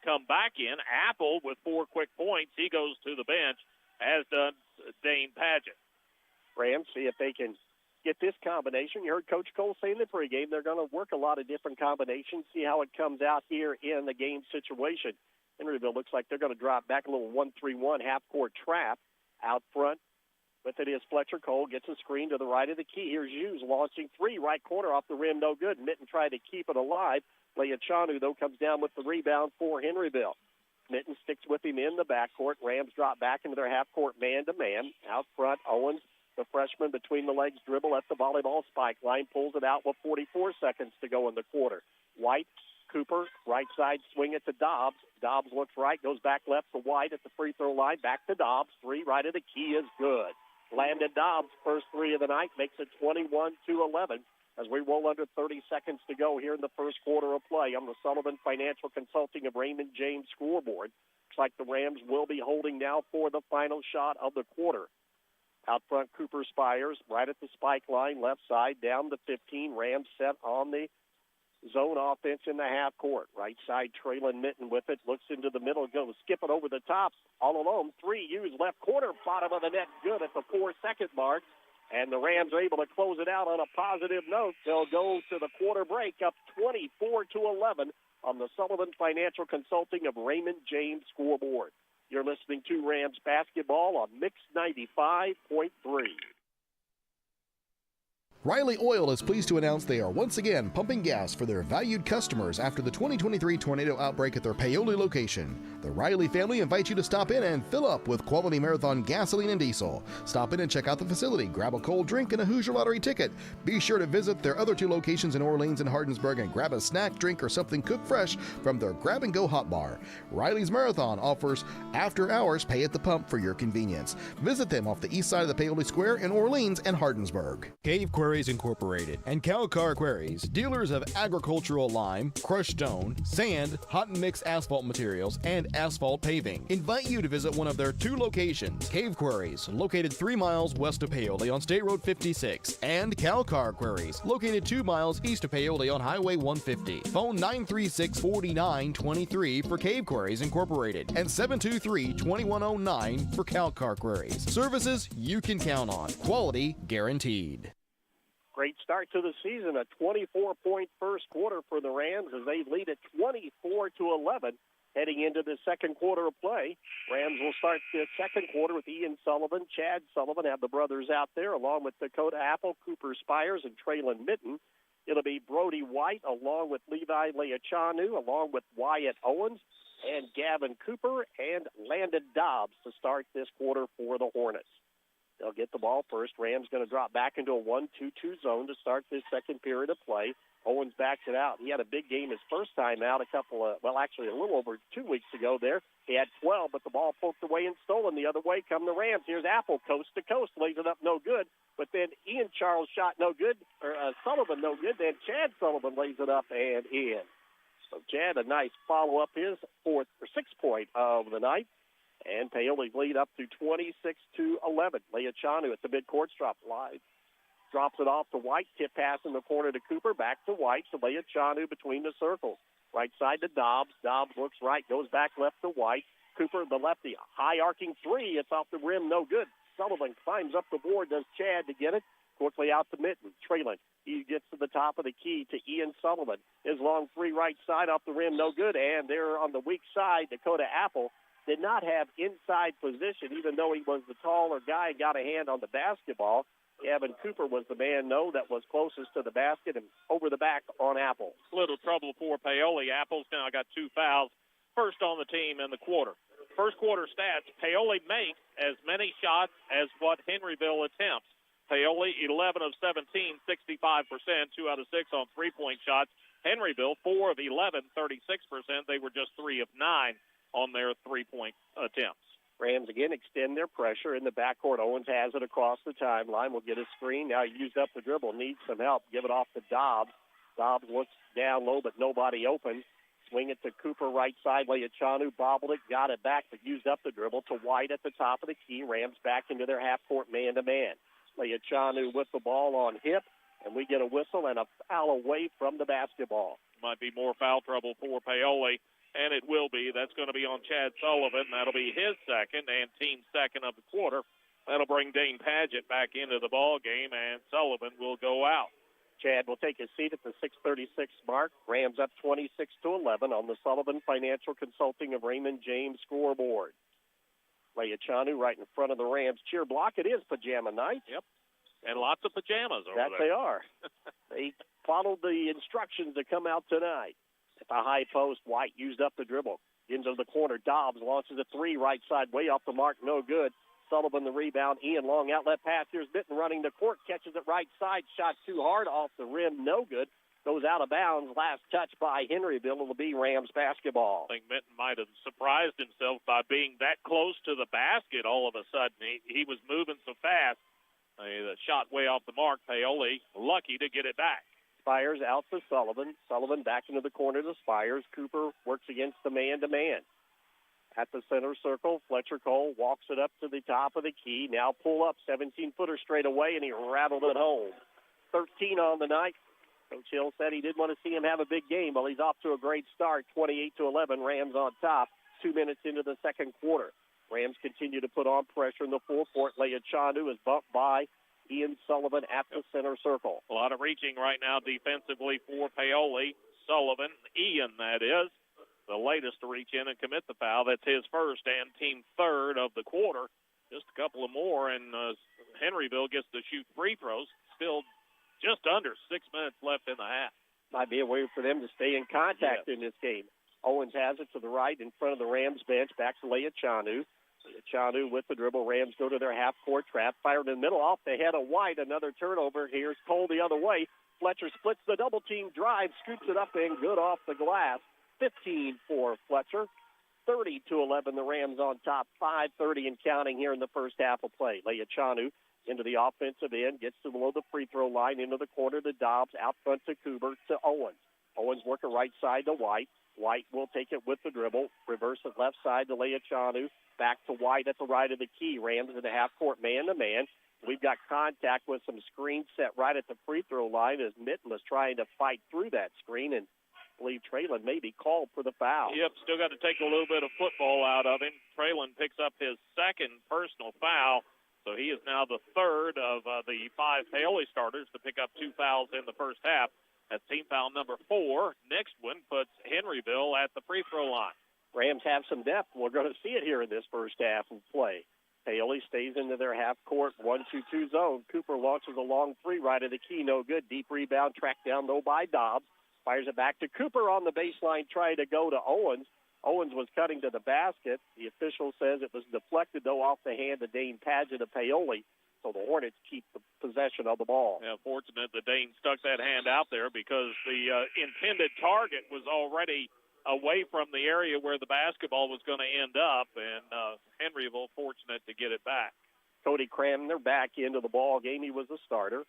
come back in. Apple with 4 quick points. He goes to the bench, as does Dane Padgett. Rams see if they can get this combination. You heard Coach Cole say in the pregame they're going to work a lot of different combinations, see how it comes out here in the game situation. Henryville looks like they're going to drop back a little 1-3-1 half-court trap out front. With it is Fletcher. Cole gets a screen to the right of the key. Here's Hughes launching 3, right corner off the rim, no good. Mitten tried to keep it alive. Leachanu, though, comes down with the rebound for Henryville. Mitten sticks with him in the backcourt. Rams drop back into their half-court man-to-man. Out front, Owens, the freshman between the legs, dribble at the volleyball spike line, pulls it out with 44 seconds to go in the quarter. White, Cooper, right side swing it to Dobbs. Dobbs looks right, goes back left to White at the free throw line. Back to Dobbs. 3 right of the key is good. Landon Dobbs, first 3 of the night, makes it 21-11 as we roll under 30 seconds to go here in the first quarter of play on the Sullivan Financial Consulting of Raymond James scoreboard. Looks like the Rams will be holding now for the final shot of the quarter. Out front, Cooper Spires, right at the spike line, left side, down to 15. Rams set on the zone offense in the half court. Right side, Traylon Mitten with it, looks into the middle, goes skip it over the top, all alone. 3 used left corner, bottom of the net, good at the 4-second mark. And the Rams are able to close it out on a positive note. They'll go to the quarter break up 24-11 on the Sullivan Financial Consulting of Raymond James scoreboard. You're listening to Rams basketball on Mix 95.3. Riley Oil is pleased to announce they are once again pumping gas for their valued customers after the 2023 tornado outbreak at their Paoli location. The Riley family invites you to stop in and fill up with quality Marathon gasoline and diesel. Stop in and check out the facility, grab a cold drink and a Hoosier Lottery ticket. Be sure to visit their other 2 locations in Orleans and Hardinsburg and grab a snack, drink, or something cooked fresh from their grab-and-go hot bar. Riley's Marathon offers after-hours pay at the pump for your convenience. Visit them off the east side of the Paoli Square in Orleans and Hardinsburg. Cave Quarries Incorporated and Cowcar Quarries, dealers of agricultural lime, crushed stone, sand, hot and mixed asphalt materials, and asphalt paving, invite you to visit one of their 2 locations. Cave Quarries, located 3 miles west of Paoli on State Road 56, and Cowcar Quarries, located 2 miles east of Paoli on Highway 150. Phone 936-4923 for Cave Quarries Incorporated and 723-2109 for Cowcar Quarries. Services you can count on. Quality guaranteed. Great start to the season, a 24-point first quarter for the Rams as they lead at 24-11 heading into the second quarter of play. Rams will start the second quarter with Ian Sullivan, Chad Sullivan, have the brothers out there, along with Dakota Apple, Cooper Spires, and Traylon Mitten. It'll be Brody White along with Levi Leachanu, along with Wyatt Owens and Gavin Cooper and Landon Dobbs to start this quarter for the Hornets. They'll get the ball first. Rams going to drop back into a 1-2-2 zone to start this second period of play. Owens backs it out. He had a big game his first time out a little over 2 weeks ago there. He had 12, but the ball poked away and stolen the other way come the Rams. Here's Apple coast to coast, lays it up no good. But then Ian Charles shot no good, Sullivan no good. Then Chad Sullivan lays it up and in. So Chad, a nice follow-up, his 6th point of the night. And Paoli's lead up to 26-11. Leachanu at the midcourt drops it off to White. Tip pass in the corner to Cooper. Back to White. To Leachanu between the circles. Right side to Dobbs. Dobbs looks right. Goes back left to White. Cooper, the lefty. High arcing 3. It's off the rim. No good. Sullivan climbs up the board. Does Chad to get it. Quickly out to Mitten. Traylon. He gets to the top of the key to Ian Sullivan. His long 3 right side off the rim. No good. And there on the weak side, Dakota Apple did not have inside position, even though he was the taller guy and got a hand on the basketball. Gavin Cooper was the man, that was closest to the basket and over the back on Apple. Little trouble for Paoli. Apple's now got 2 fouls, first on the team in the quarter. First quarter stats, Paoli makes as many shots as what Henryville attempts. Paoli, 11 of 17, 65%, 2 out of 6 on three-point shots. Henryville, 4 of 11, 36%. They were just 3 of 9 on their three-point attempts. Rams again extend their pressure in the backcourt. Owens has it across the timeline. Will get a screen. Now he used up the dribble. Needs some help. Give it off to Dobbs. Dobbs looks down low, but nobody open. Swing it to Cooper right side. Leachanu bobbled it, got it back, but used up the dribble to White at the top of the key. Rams back into their half-court man-to-man. Leachanu with the ball on hip, and we get a whistle and a foul away from the basketball. Might be more foul trouble for Paoli and it will be. That's going to be on Chad Sullivan. That'll be his second and team second of the quarter. That'll bring Dane Padgett back into the ball game, and Sullivan will go out. Chad will take his seat at the 6:36 mark. Rams up 26-11 on the Sullivan Financial Consulting of Raymond James scoreboard. Leah Chanu right in front of the Rams cheer block. It is pajama night. Yep, and lots of pajamas over that there. They are. They followed the instructions to come out tonight. At the high post, White used up the dribble. Into the corner, Dobbs launches a three right side, way off the mark, no good. Sullivan the rebound. Ian long outlet pass. Here's Mitten running the court, catches it right side, shot too hard, off the rim, no good. Goes out of bounds. Last touch by Henryville. It'll be Rams basketball. I think Mitten might have surprised himself by being that close to the basket all of a sudden. He was moving so fast. The shot way off the mark. Paoli lucky to get it back. Spires out to Sullivan. Sullivan back into the corner to Spires. Cooper works against the man-to-man. At the center circle, Fletcher Cole walks it up to the top of the key. Now pull up, 17-footer straight away, and he rattled it home. 13 on the night. Coach Hill said he didn't want to see him have a big game. Well, he's off to a great start, 28-11. Rams on top, 2 minutes into the second quarter. Rams continue to put on pressure in the full court. Leah Chandu is bumped by Ian Sullivan at the center circle. A lot of reaching right now defensively for Paoli. Sullivan, Ian, that is, the latest to reach in and commit the foul. That's his first and team third of the quarter. Just a couple of more, and Henryville gets to shoot free throws. Still just under 6 minutes left in the half. Might be a way for them to stay in contact in this game. Owens has it to the right in front of the Rams bench. Back to Leah Chanu. Chanu with the dribble. Rams go to their half-court trap. Fired in the middle off the head of White. Another turnover. Here's Cole the other way. Fletcher splits the double team drive. Scoops it up and good off the glass. 15 for Fletcher. 30-11. The Rams on top. 5:30 and counting here in the first half of play. Leah Chanu into the offensive end. Gets to below the free throw line. Into the corner to Dobbs. Out front to Cooper to Owens. Owens working right side to White. White will take it with the dribble. Reverse it left side to Leah Chanu. Back to White at the right of the key. Rams in the half-court man-to-man. We've got contact with some screen set right at the free throw line as Mitten was trying to fight through that screen, and I believe Traylon may be called for the foul. Yep, still got to take a little bit of football out of him. Traylon picks up his second personal foul, so he is now the third of the five Paoli starters to pick up 2 fouls in the first half. That's team foul number 4. Next one puts Henryville at the free throw line. Rams have some depth. We're going to see it here in this first half of play. Paoli stays into their half-court 1-2-2 zone. Cooper launches a long three right of the key. No good. Deep rebound tracked down, though, by Dobbs. Fires it back to Cooper on the baseline, trying to go to Owens. Owens was cutting to the basket. The official says it was deflected, though, off the hand of Dane Padgett of Paoli. So the Hornets keep the possession of the ball. Yeah, fortunate that Dane stuck that hand out there because the intended target was already away from the area where the basketball was going to end up, and Henryville fortunate to get it back. Cody Cramner back into the ball game. He was the starter.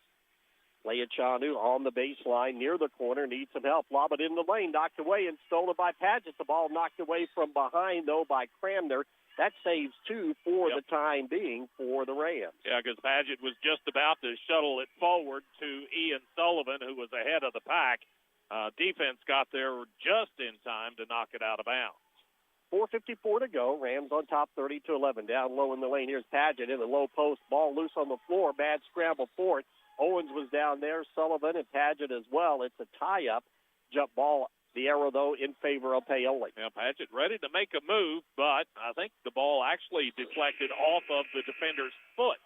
Leah Chanu on the baseline near the corner, needs some help. Lob it in the lane, knocked away and stolen by Padgett. The ball knocked away from behind, though, by Cramner. That saves 2 for the time being for the Rams. Yeah, because Padgett was just about to shuttle it forward to Ian Sullivan, who was ahead of the pack. Defense got there just in time to knock it out of bounds. 4:54 to go. Rams on top 30-11. Down low in the lane. Here's Padgett in the low post. Ball loose on the floor. Bad scramble for it. Owens was down there. Sullivan and Padgett as well. It's a tie-up. Jump ball. The arrow, though, in favor of Paoli. Yeah, Padgett ready to make a move, but I think the ball actually deflected off of the defender's foot.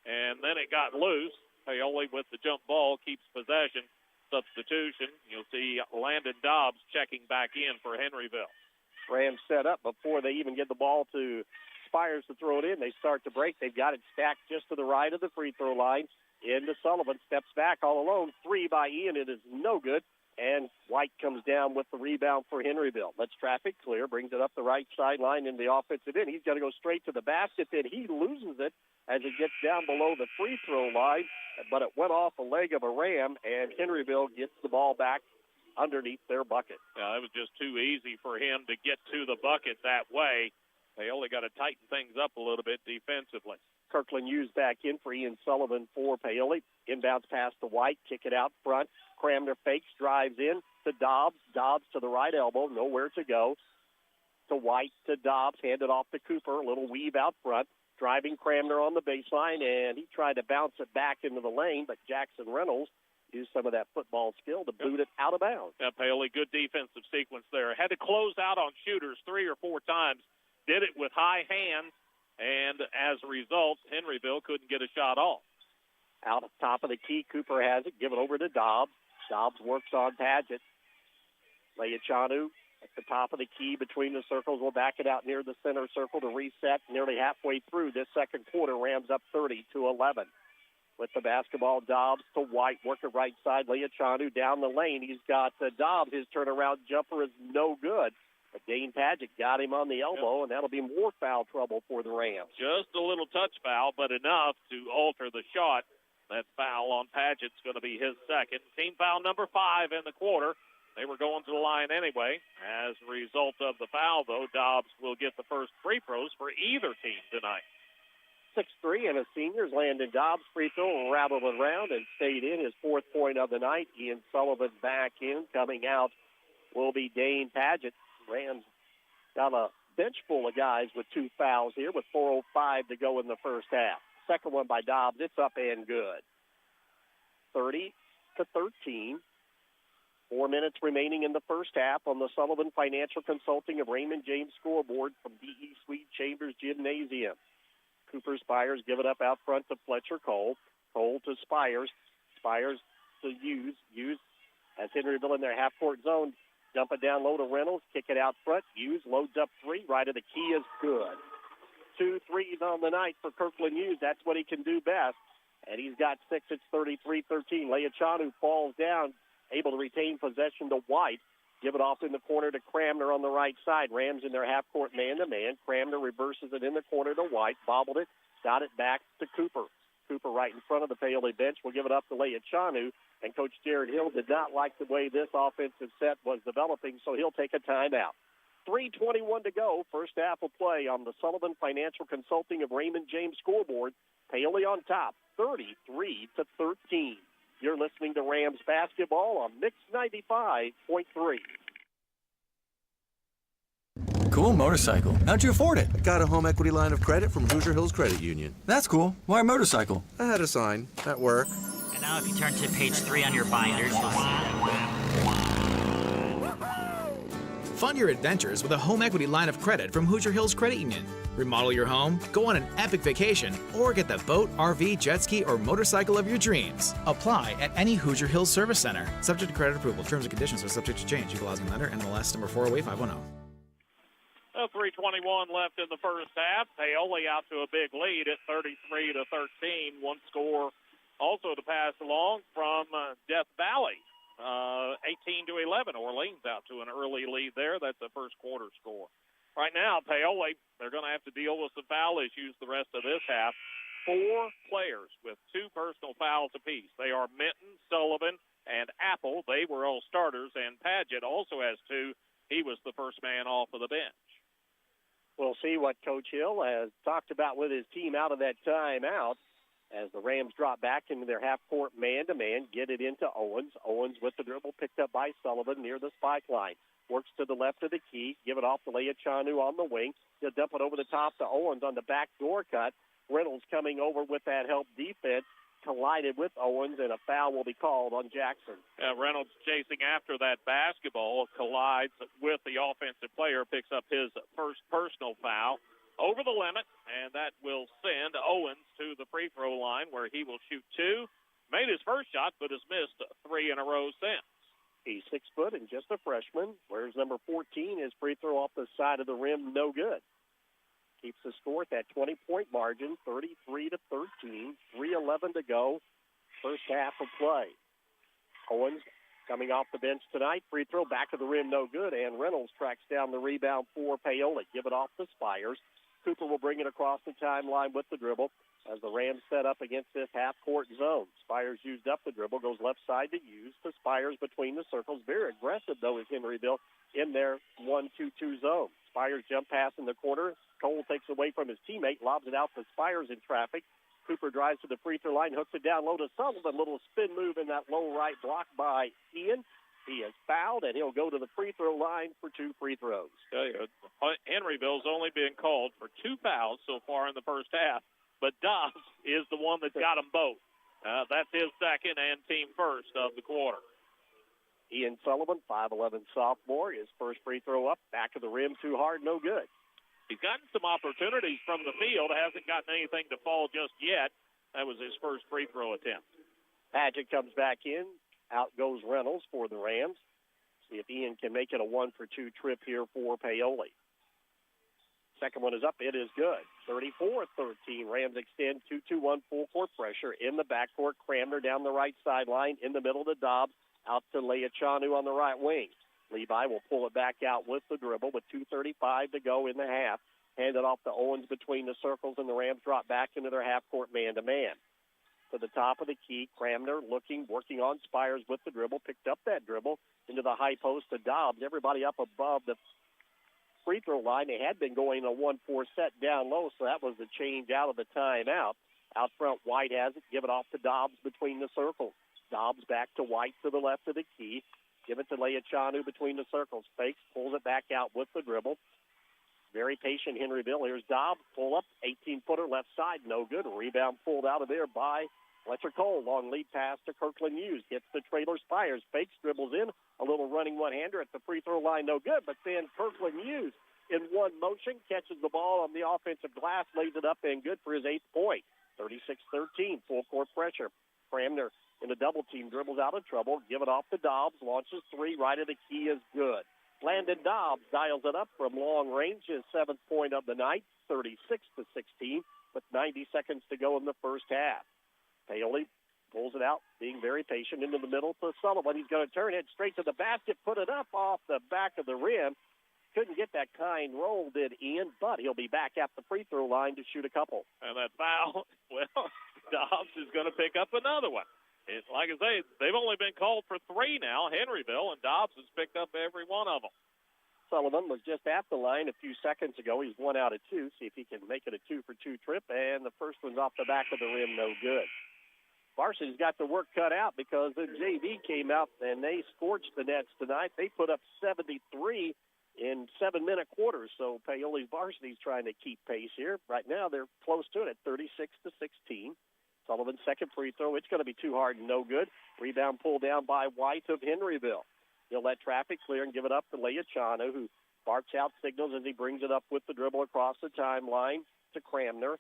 And then it got loose. Paoli with the jump ball keeps possession. Substitution. You'll see Landon Dobbs checking back in for Henryville. Rams set up before they even get the ball to Spires to throw it in. They start to break. They've got it stacked just to the right of the free throw line. Into Sullivan. Steps back all alone. 3 by Ian. It is no good. And White comes down with the rebound for Henryville. Lets traffic clear. Brings it up the right sideline in the offensive end. He's got to go straight to the basket. Then he loses it as it gets down below the free throw line. But it went off a leg of a Ram, and Henryville gets the ball back underneath their bucket. Yeah, it was just too easy for him to get to the bucket that way. They only got to tighten things up a little bit defensively. Kirkland used back in for Ian Sullivan for Paoli. Inbounds pass to White. Kick it out front. Cramner fakes, drives in to Dobbs. Dobbs to the right elbow. Nowhere to go. to White to Dobbs, handed off to Cooper, a little weave out front, driving Cramner on the baseline, and he tried to bounce it back into the lane, but Jackson Reynolds used some of that football skill to boot it out of bounds. Yeah, Paoli, good defensive sequence there. Had to close out on shooters 3 or 4 times, did it with high hands, and as a result, Henryville couldn't get a shot off. Out at top of the key, Cooper has it, give it over to Dobbs. Dobbs works on Padgett. Leachanu at the top of the key between the circles will back it out near the center circle to reset. Nearly halfway through this second quarter, Rams up 30-11. With the basketball, Dobbs to White, working right side. Leachanu down the lane. He's got Dobbs. His turnaround jumper is no good. But Dane Padgett got him on the elbow, and that'll be more foul trouble for the Rams. Just a little touch foul, but enough to alter the shot. That foul on Padgett's going to be his second. Team foul number 5 in the quarter. They were going to the line anyway. As a result of the foul, though, Dobbs will get the first free throws for either team tonight. 6'3", and a senior, Landon Dobbs. Free throw rattled around and stayed in, his 4th point of the night. Ian Sullivan back in. Coming out will be Dane Padgett. Rams got a bench full of guys with 2 fouls here with 4:05 to go in the first half. Second one by Dobbs. It's up and good. 30-13. 4 minutes remaining in the first half on the Sullivan Financial Consulting of Raymond James scoreboard from D.E. Sweet Chambers Gymnasium. Cooper Spires give it up out front to Fletcher Cole. Cole to Spires. Spires to Hughes. Hughes has Henryville in their half-court zone. Dump it down low to Reynolds. Kick it out front. Hughes loads up 3. Right of the key is good. 2 threes on the night for Kirkland Hughes. That's what he can do best. And he's got 6. It's 33-13. Leachanu falls down, able to retain possession to White. Give it off in the corner to Cramner on the right side. Rams in their half-court man-to-man. Cramner reverses it in the corner to White. Bobbled it. Got it back to Cooper. Cooper right in front of the Paoli bench will give it up to Leachanu. And Coach Jared Hill did not like the way this offensive set was developing, so he'll take a timeout. 3:21 to go. First half of play on the Sullivan Financial Consulting of Raymond James scoreboard. Paoli on top, 33-13. You're listening to Rams basketball on Mix 95.3. Cool motorcycle. How'd you afford it? I got a home equity line of credit from Hoosier Hills Credit Union. That's cool. Why a motorcycle? I had a sign at work. And now if you turn to page 3 on your binders, you'll see Fund your adventures with a home equity line of credit from Hoosier Hills Credit Union. Remodel your home, go on an epic vacation, or get the boat, RV, jet ski, or motorcycle of your dreams. Apply at any Hoosier Hills Service Center. Subject to credit approval. Terms and conditions are subject to change. Equal housing lender, NMLS number 408510. 3:21 left in the first half. Paoli out to a big lead at 33-13. One score also to pass along from Death Valley. 18-11. Orleans out to an early lead there. That's the first quarter score. Right now, Paoli, they're going to have to deal with some foul issues the rest of this half. 4 players with 2 personal fouls apiece. They are Minton, Sullivan, and Apple. They were all starters, and Padgett also has 2. He was the first man off of the bench. We'll see what Coach Hill has talked about with his team out of that timeout as the Rams drop back into their half-court man-to-man, get it into Owens. Owens with the dribble picked up by Sullivan near the spike line. Works to the left of the key, give it off to Leachanu on the wing. He'll dump it over the top to Owens on the back door cut. Reynolds coming over with that help defense, collided with Owens, and a foul will be called on Jackson. Reynolds chasing after that basketball, collides with the offensive player, picks up his first personal foul over the limit, and that will send Owens to the free throw line where he will shoot 2. Made his first shot, but has missed 3 in a row since. He's 6 foot and just a freshman. Where's number 14? His free throw off the side of the rim, no good. Keeps the score at that 20-point margin, 33-13, 3:11 to go. First half of play. Owens coming off the bench tonight. Free throw back of the rim, no good. And Reynolds tracks down the rebound for Paoli. Give it off to Spires. Cooper will bring it across the timeline with the dribble as the Rams set up against this half-court zone. Spires used up the dribble, goes left side to Hughes, to Spires between the circles. Very aggressive, though, is Henryville in their 1-2-2 zone. Spires jump pass in the corner. Cole takes away from his teammate, lobs it out to Spires in traffic. Cooper drives to the free throw line, hooks it down low to Sullivan. Little spin move in that low right block by Ian. He is fouled, and he'll go to the free throw line for 2 free throws. Henryville's only been called for 2 fouls so far in the first half, but Dobbs is the one that's got them both. That's his second and team first of the quarter. Ian Sullivan, 5'11 sophomore, his first free throw up, back of the rim, too hard, no good. He's gotten some opportunities from the field, hasn't gotten anything to fall just yet. That was his first free throw attempt. Padgett comes back in. Out goes Reynolds for the Rams. See if Ian can make it a 1-for-2 trip here for Paoli. Second one is up. It is good. 34-13. Rams extend 2-2-1 full court pressure in the backcourt. Cramner down the right sideline in the middle to Dobbs. Out to Leachanu on the right wing. Levi will pull it back out with the dribble with 2:35 to go in the half. Hand it off to Owens between the circles, and the Rams drop back into their half-court man-to-man. To the top of the key, Cramner looking, working on Spires with the dribble, picked up that dribble into the high post to Dobbs. Everybody up above the free throw line. They had been going a 1-4 set down low, so that was the change out of the timeout. Out front, White has it. Give it off to Dobbs between the circles. Dobbs back to White to the left of the key. Give it to Leachanu between the circles. Fakes, pulls it back out with the dribble. Very patient, Henryville. Here's Dobbs, pull up, 18-footer left side, no good. Rebound pulled out of there by Fletcher Cole. Long lead pass to Kirkland Hughes. Gets the trailer, Spires. Fakes, dribbles in. A little running one-hander at the free throw line, no good. But then Kirkland Hughes in one motion catches the ball on the offensive glass, lays it up and good for his 8th point. 36-13, full court pressure. Cramner in a double team, dribbles out of trouble. Give it off to Dobbs. Launches 3. Right of the key is good. Landon Dobbs dials it up from long range. His 7th point of the night, 36-16, with 90 seconds to go in the first half. Paoli pulls it out, being very patient into the middle to Sullivan. He's going to turn it straight to the basket, put it up off the back of the rim. Couldn't get that kind roll, did Ian, but he'll be back at the free throw line to shoot a couple. And that foul, well, Dobbs is going to pick up another one. Like I say, they've only been called for 3 now, Henryville, and Dobbs has picked up every one of them. Sullivan was just at the line a few seconds ago. He's 1 out of 2. See if he can make it a 2-for-2 trip, and the first one's off the back of the rim, no good. Varsity's got the work cut out because the JV came out and they scorched the Nets tonight. They put up 73 in 7-minute quarters, so Paoli's Varsity's trying to keep pace here. Right now they're close to it at 36-16. Sullivan's second free throw. It's going to be too hard and no good. Rebound pulled down by White of Henryville. He'll let traffic clear and give it up to Leachanu, who barks out signals as he brings it up with the dribble across the timeline to Cramner.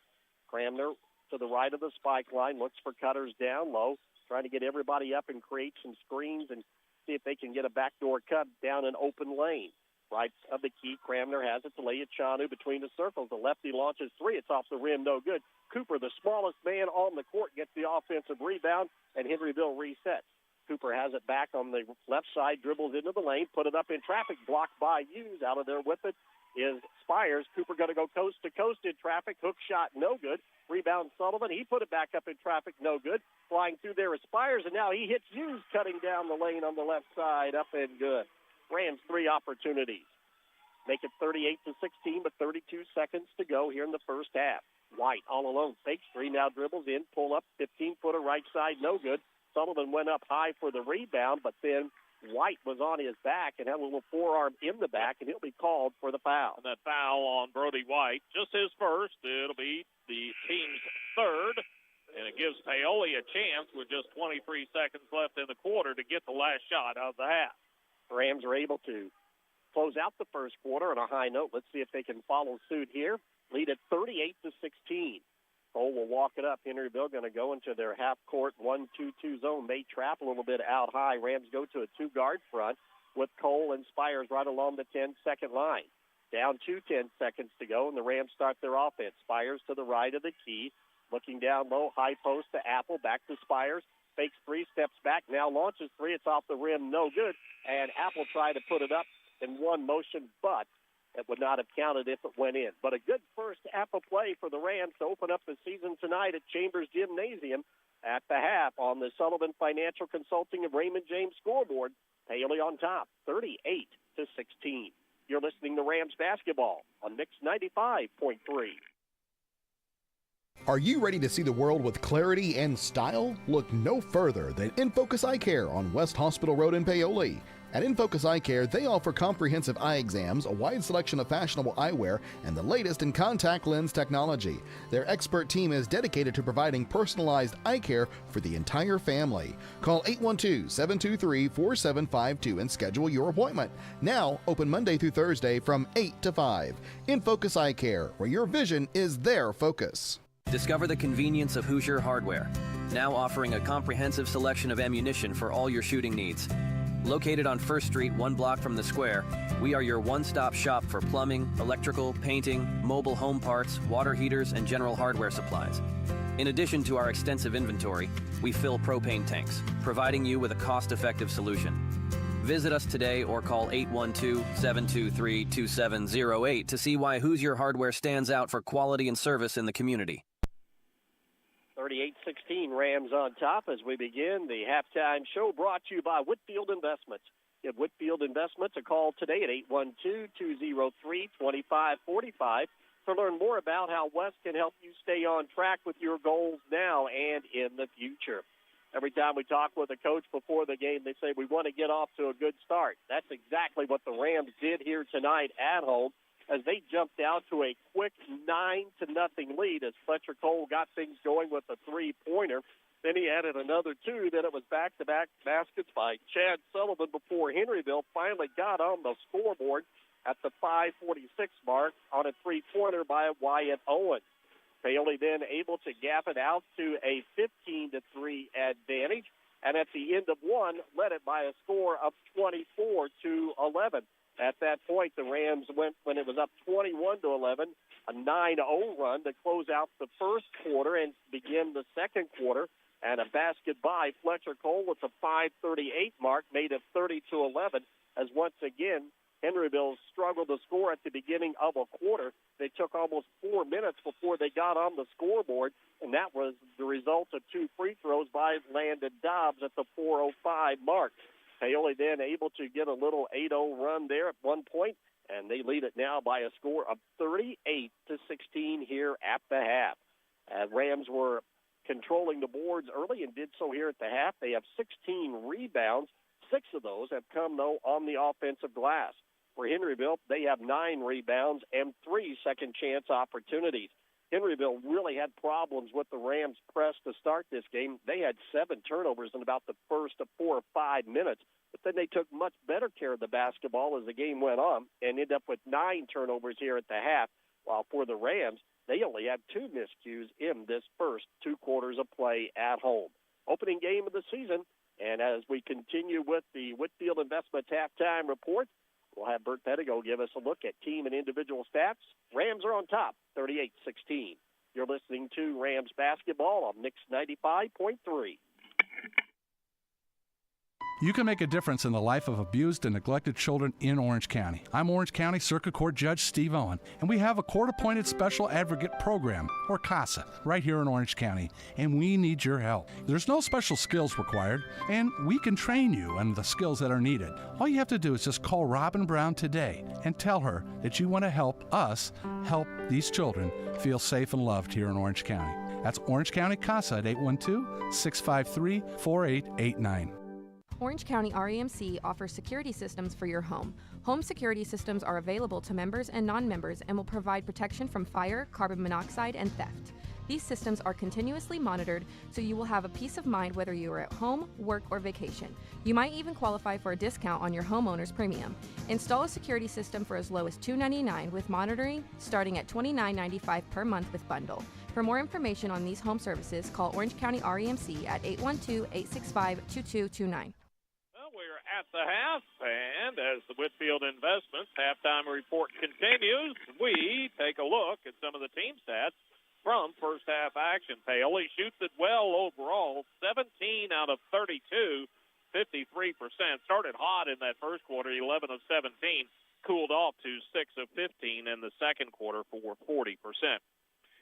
Cramner to the right of the spike line, looks for cutters down low, trying to get everybody up and create some screens and see if they can get a backdoor cut down an open lane. Right of the key, Cramner has it to Leachanu between the circles. The lefty launches 3. It's off the rim, no good. Cooper, the smallest man on the court, gets the offensive rebound, and Henryville resets. Cooper has it back on the left side, dribbles into the lane, put it up in traffic, blocked by Hughes. Out of there with it is Spires. Cooper going to go coast to coast in traffic. Hook shot, no good. Rebound Sullivan. He put it back up in traffic, no good. Flying through there is Spires, and now he hits Hughes cutting down the lane on the left side, up and good. Rams 3 opportunities. Make it 38-16, but 32 seconds to go here in the first half. White all alone, fakes 3, now dribbles in, pull up, 15-footer right side, no good. Sullivan went up high for the rebound, but then White was on his back and had a little forearm in the back, and he'll be called for the foul. And that foul on Brody White, just his first. It'll be the team's 3rd, and it gives Paoli a chance with just 23 seconds left in the quarter to get the last shot of the half. Rams are able to close out the first quarter on a high note. Let's see if they can follow suit here. Lead at 38-16. Cole will walk it up. Henryville going to go into their half-court 1-2-2 zone. They trap a little bit out high. Rams go to a 2-guard front with Cole and Spires right along the 10-second line. Down to 10 seconds to go, and the Rams start their offense. Spires to the right of the key. Looking down low, high post to Apple. Back to Spires. Fakes 3, steps back, now launches 3. It's off the rim, no good. And Apple tried to put it up in one motion, but it would not have counted if it went in. But a good first half of play for the Rams to open up the season tonight at Chambers Gymnasium at the half on the Sullivan Financial Consulting of Raymond James scoreboard. Paoli on top, 38-16. You're listening to Rams basketball on Mix 95.3. Are you ready to see the world with clarity and style? Look no further than In Focus Eye Care on West Hospital Road in Paoli. At InFocus Eye Care, they offer comprehensive eye exams, a wide selection of fashionable eyewear, and the latest in contact lens technology. Their expert team is dedicated to providing personalized eye care for the entire family. Call 812-723-4752 and schedule your appointment. Now, open Monday through Thursday from 8 to 5. InFocus Eye Care, where your vision is their focus. Discover the convenience of Hoosier Hardware, now offering a comprehensive selection of ammunition for all your shooting needs. Located on 1st Street, 1 block from the square, we are your one-stop shop for plumbing, electrical, painting, mobile home parts, water heaters, and general hardware supplies. In addition to our extensive inventory, we fill propane tanks, providing you with a cost-effective solution. Visit us today or call 812-723-2708 to see why Hoosier Hardware stands out for quality and service in the community. 38-16 Rams on top as we begin the halftime show, brought to you by Whitfield Investments. Give Whitfield Investments a call today at 812-203-2545 to learn more about how West can help you stay on track with your goals now and in the future. Every time we talk with a coach before the game, they say we want to get off to a good start. That's exactly what the Rams did here tonight at home, as they jumped out to a quick 9-0 lead as Fletcher Cole got things going with a three-pointer. Then he added another two. Then it was back-to-back baskets by Chad Sullivan before Henryville finally got on the scoreboard at the 5:46 mark on a three-pointer by Wyatt Owens. Paoli then able to gap it out to a 15-3 advantage, and at the end of one, led it by a score of 24-11. At that point, the Rams went, when it was up 21-11, a 9-0 run to close out the first quarter and begin the second quarter. And a basket by Fletcher Cole with the 5:38 mark made it 30-11, as once again, Henryville struggled to score at the beginning of a quarter. They took almost 4 minutes before they got on the scoreboard, and that was the result of two free throws by Landon Dobbs at the 4:05 mark. Paoli then able to get a little 8-0 run there at one point, and they lead it now by a score of 38-16 here at the half. Rams were controlling the boards early and did so here at the half. They have 16 rebounds. 6 of those have come, though, on the offensive glass. For Henryville, they have 9 rebounds and 3 second-chance opportunities. Henryville really had problems with the Rams' press to start this game. They had 7 turnovers in about the first 4 or 5 minutes, but then they took much better care of the basketball as the game went on and ended up with 9 turnovers here at the half, while for the Rams, they only had 2 miscues in this first 2 quarters of play at home. Opening game of the season, and as we continue with the Whitfield Investments halftime report, we'll have Bert Pedigo give us a look at team and individual stats. Rams are on top, 38-16. You're listening to Rams basketball on Mix 95.3. You can make a difference in the life of abused and neglected children in Orange County. I'm Orange County Circuit Court Judge Steve Owen, and we have a court-appointed special advocate program, or CASA, right here in Orange County, and we need your help. There's no special skills required, and we can train you on the skills that are needed. All you have to do is just call Robin Brown today and tell her that you want to help us help these children feel safe and loved here in Orange County. That's Orange County CASA at 812-653-4889. Orange County REMC offers security systems for your home. Home security systems are available to members and non-members and will provide protection from fire, carbon monoxide, and theft. These systems are continuously monitored, so you will have a peace of mind whether you are at home, work, or vacation. You might even qualify for a discount on your homeowner's premium. Install a security system for as low as $299 with monitoring, starting at $29.95 per month with bundle. For more information on these home services, call Orange County REMC at 812-865-2229. At the half, and as the Whitfield Investments halftime report continues, we take a look at some of the team stats from first half action. Paoli shoots it well overall, 17 out of 32, 53%. Started hot in that first quarter, 11 of 17, cooled off to 6 of 15 in the second quarter for 40%.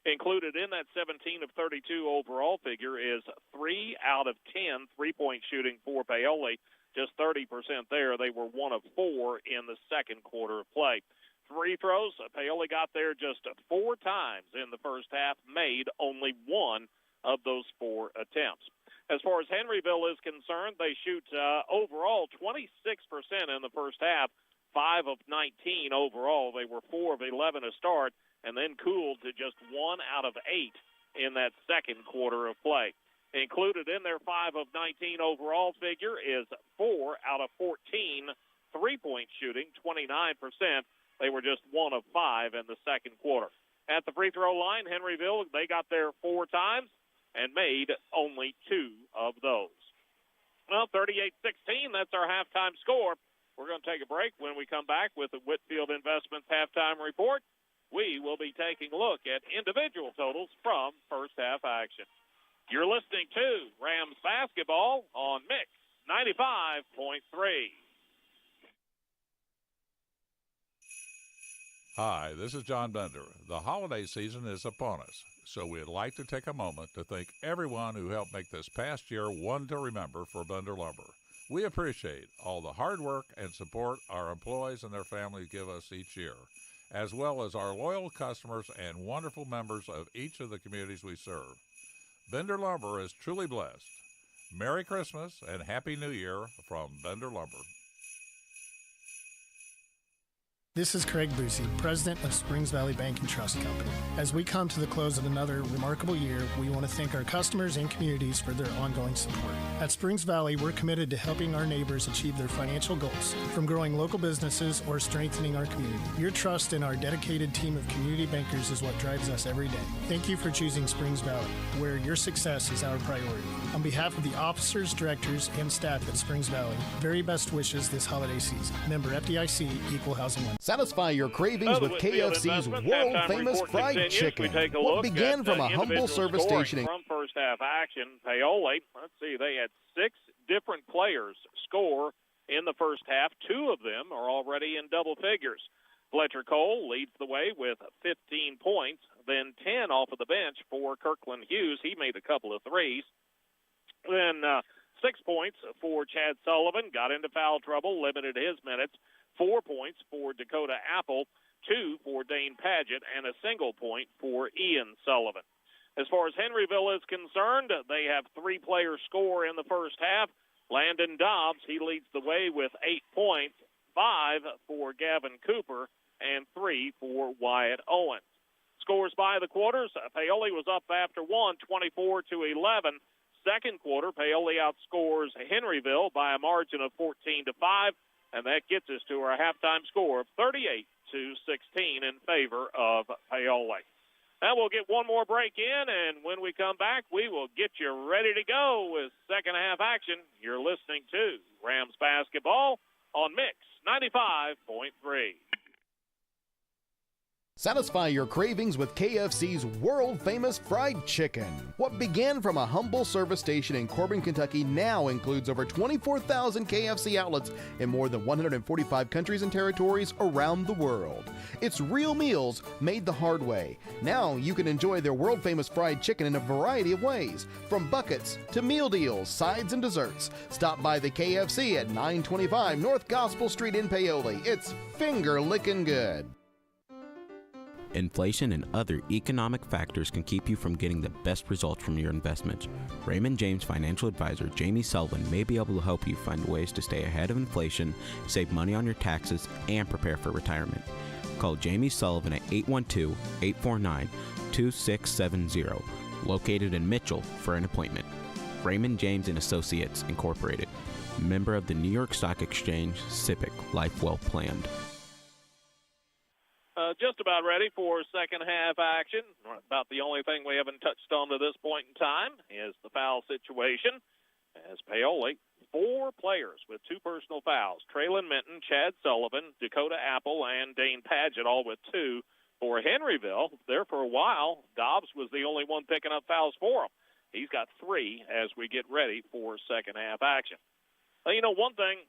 Included in that 17 of 32 overall figure is 3 out of 10 three-point shooting for Paoli. Just 30% there. They were 1 of 4 in the second quarter of play. Free throws, Paoli got there just 4 times in the first half, made only 1 of those 4 attempts. As far as Henryville is concerned, they shoot overall 26% in the first half, 5 of 19 overall. They were 4 of 11 to start, and then cooled to just 1 out of 8 in that second quarter of play. Included in their 5 of 19 overall figure is 4 out of 14 three-point shooting, 29%. They were just 1 of 5 in the second quarter. At the free throw line, Henryville, they got there 4 times and made only 2 of those. Well, 38-16, that's our halftime score. We're going to take a break. When we come back with the Whitfield Investments halftime report, we will be taking a look at individual totals from first half action. You're listening to Rams basketball on Mix 95.3. Hi, this is John Bender. The holiday season is upon us, so we'd like to take a moment to thank everyone who helped make this past year one to remember for Bender Lumber. We appreciate all the hard work and support our employees and their families give us each year, as well as our loyal customers and wonderful members of each of the communities we serve. Bender Lumber is truly blessed. Merry Christmas and Happy New Year from Bender Lumber. This is Craig Boosie, president of Springs Valley Bank and Trust Company. As we come to the close of another remarkable year, we want to thank our customers and communities for their ongoing support. At Springs Valley, we're committed to helping our neighbors achieve their financial goals, from growing local businesses or strengthening our community. Your trust in our dedicated team of community bankers is what drives us every day. Thank you for choosing Springs Valley, where your success is our priority. On behalf of the officers, directors, and staff at Springs Valley, very best wishes this holiday season. Member FDIC, Equal Housing Lender. Satisfy your cravings with KFC's world-famous fried chicken. What began from a humble service station from first half action, Paoli, let's see, they had 6 different players score in the first half. 2 of them are already in double figures. Fletcher Cole leads the way with 15 points, then 10 off of the bench for Kirkland Hughes. He made a couple of threes. Then 6 points for Chad Sullivan, got into foul trouble, limited his minutes. 4 points for Dakota Apple, 2 for Dane Padgett, and a single point for Ian Sullivan. As far as Henryville is concerned, they have 3 players score in the first half. Landon Dobbs, he leads the way with 8 points, 5 for Gavin Cooper, and 3 for Wyatt Owens. Scores by the quarters, Paoli was up after 1, 24-11. Second quarter, Paoli outscores Henryville by a margin of 14-5. And that gets us to our halftime score of 38-16 in favor of Paoli. Now we'll get one more break in, and when we come back, we will get you ready to go with second half action. You're listening to Rams basketball on Mix 95.3. Satisfy your cravings with KFC's world-famous fried chicken. What began from a humble service station in Corbin, Kentucky now includes over 24,000 KFC outlets in more than 145 countries and territories around the world. It's real meals made the hard way. Now you can enjoy their world-famous fried chicken in a variety of ways, from buckets to meal deals, sides, and desserts. Stop by the KFC at 925 North Gospel Street in Paoli. It's finger-licking good. Inflation and other economic factors can keep you from getting the best results from your investments. Raymond James financial advisor Jamie Sullivan may be able to help you find ways to stay ahead of inflation, save money on your taxes, and prepare for retirement. Call Jamie Sullivan at 812-849-2670, located in Mitchell, for an appointment. Raymond James & Associates, Incorporated. Member of the New York Stock Exchange, SIPC, Life Well Planned. Just about ready for second half action. About the only thing we haven't touched on to this point in time is the foul situation. As Paoli, 4 players with 2 personal fouls. Traylon Minton, Chad Sullivan, Dakota Apple, and Dane Padgett, all with 2 for Henryville. There for a while, Dobbs was the only one picking up fouls for him. He's got 3 as we get ready for second half action. Well, you know, one thing,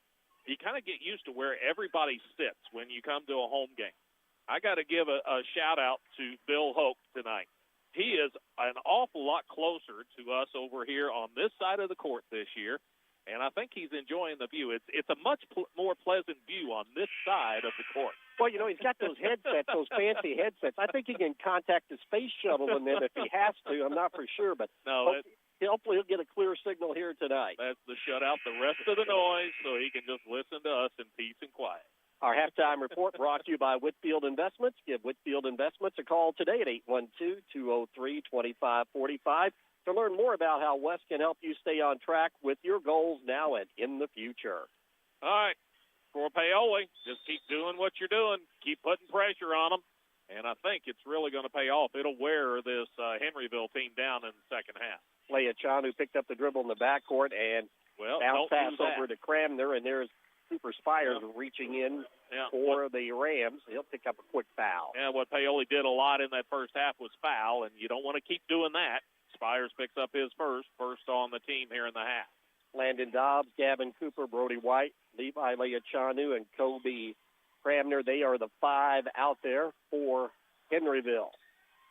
you kind of get used to where everybody sits when you come to a home game. I got to give a shout-out to Bill Hoke tonight. He is an awful lot closer to us over here on this side of the court this year, and I think he's enjoying the view. It's a much more pleasant view on this side of the court. Well, you know, he's got those headsets, those fancy headsets. I think he can contact the space shuttle in them if he has to. I'm not for sure, but no, Hopefully he'll get a clear signal here tonight. That's to shut out the rest of the noise so he can just listen to us in peace and quiet. Our halftime report brought to you by Whitfield Investments. Give Whitfield Investments a call today at 812-203-2545 to learn more about how West can help you stay on track with your goals now and in the future. All right, for Paoli, just keep doing what you're doing. Keep putting pressure on them, and I think it's really going to pay off. It'll wear this Henryville team down in the second half. Leah Chanu picked up the dribble in the backcourt and bounced pass over to Cramner, and there's Cooper Spires reaching in for the Rams. He'll pick up a quick foul. Yeah, what Paoli did a lot in that first half was foul, and you don't want to keep doing that. Spires picks up his first on the team here in the half. Landon Dobbs, Gavin Cooper, Brody White, Levi Leachanu, and Kobe Cramner. They are the five out there for Henryville.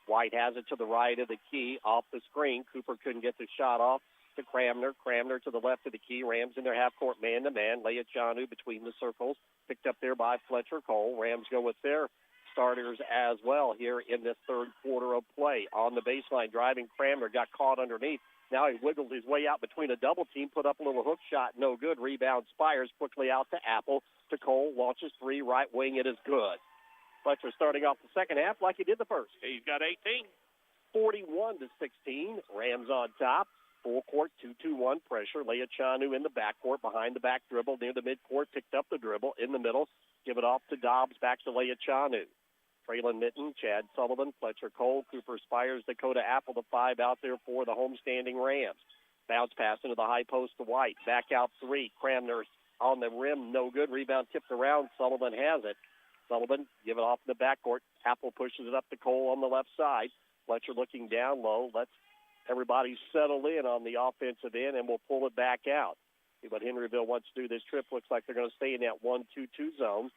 White has it to the right of the key, off the screen. Cooper couldn't get the shot off to Cramner. Cramner to the left of the key. Rams in their half-court man-to-man. Leachanu between the circles, picked up there by Fletcher Cole. Rams go with their starters as well here in this third quarter of play. On the baseline, driving Cramner, got caught underneath. Now he wiggled his way out between a double team, put up a little hook shot, no good. Rebound Spires quickly out to Apple, to Cole, launches three, right wing, it is good. Fletcher starting off the second half like he did the first. He's got 18. 41-16, Rams on top. Full court, 2-2-1 pressure. Leachanu in the backcourt, behind the back dribble, near the midcourt, picked up the dribble in the middle. Give it off to Dobbs, back to Leachanu. Traylon Mitten, Chad Sullivan, Fletcher Cole, Cooper Spires, Dakota Apple, the five out there for the homestanding Rams. Bounce pass into the high post to White. Back out three. Cramner on the rim, no good. Rebound tipped around. Sullivan has it. Sullivan give it off in the backcourt. Apple pushes it up to Cole on the left side. Fletcher looking down low. Let's everybody settle in on the offensive end, and we'll pull it back out. See what Henryville wants to do this trip. Looks like they're going to stay in that 1-2-2 zone.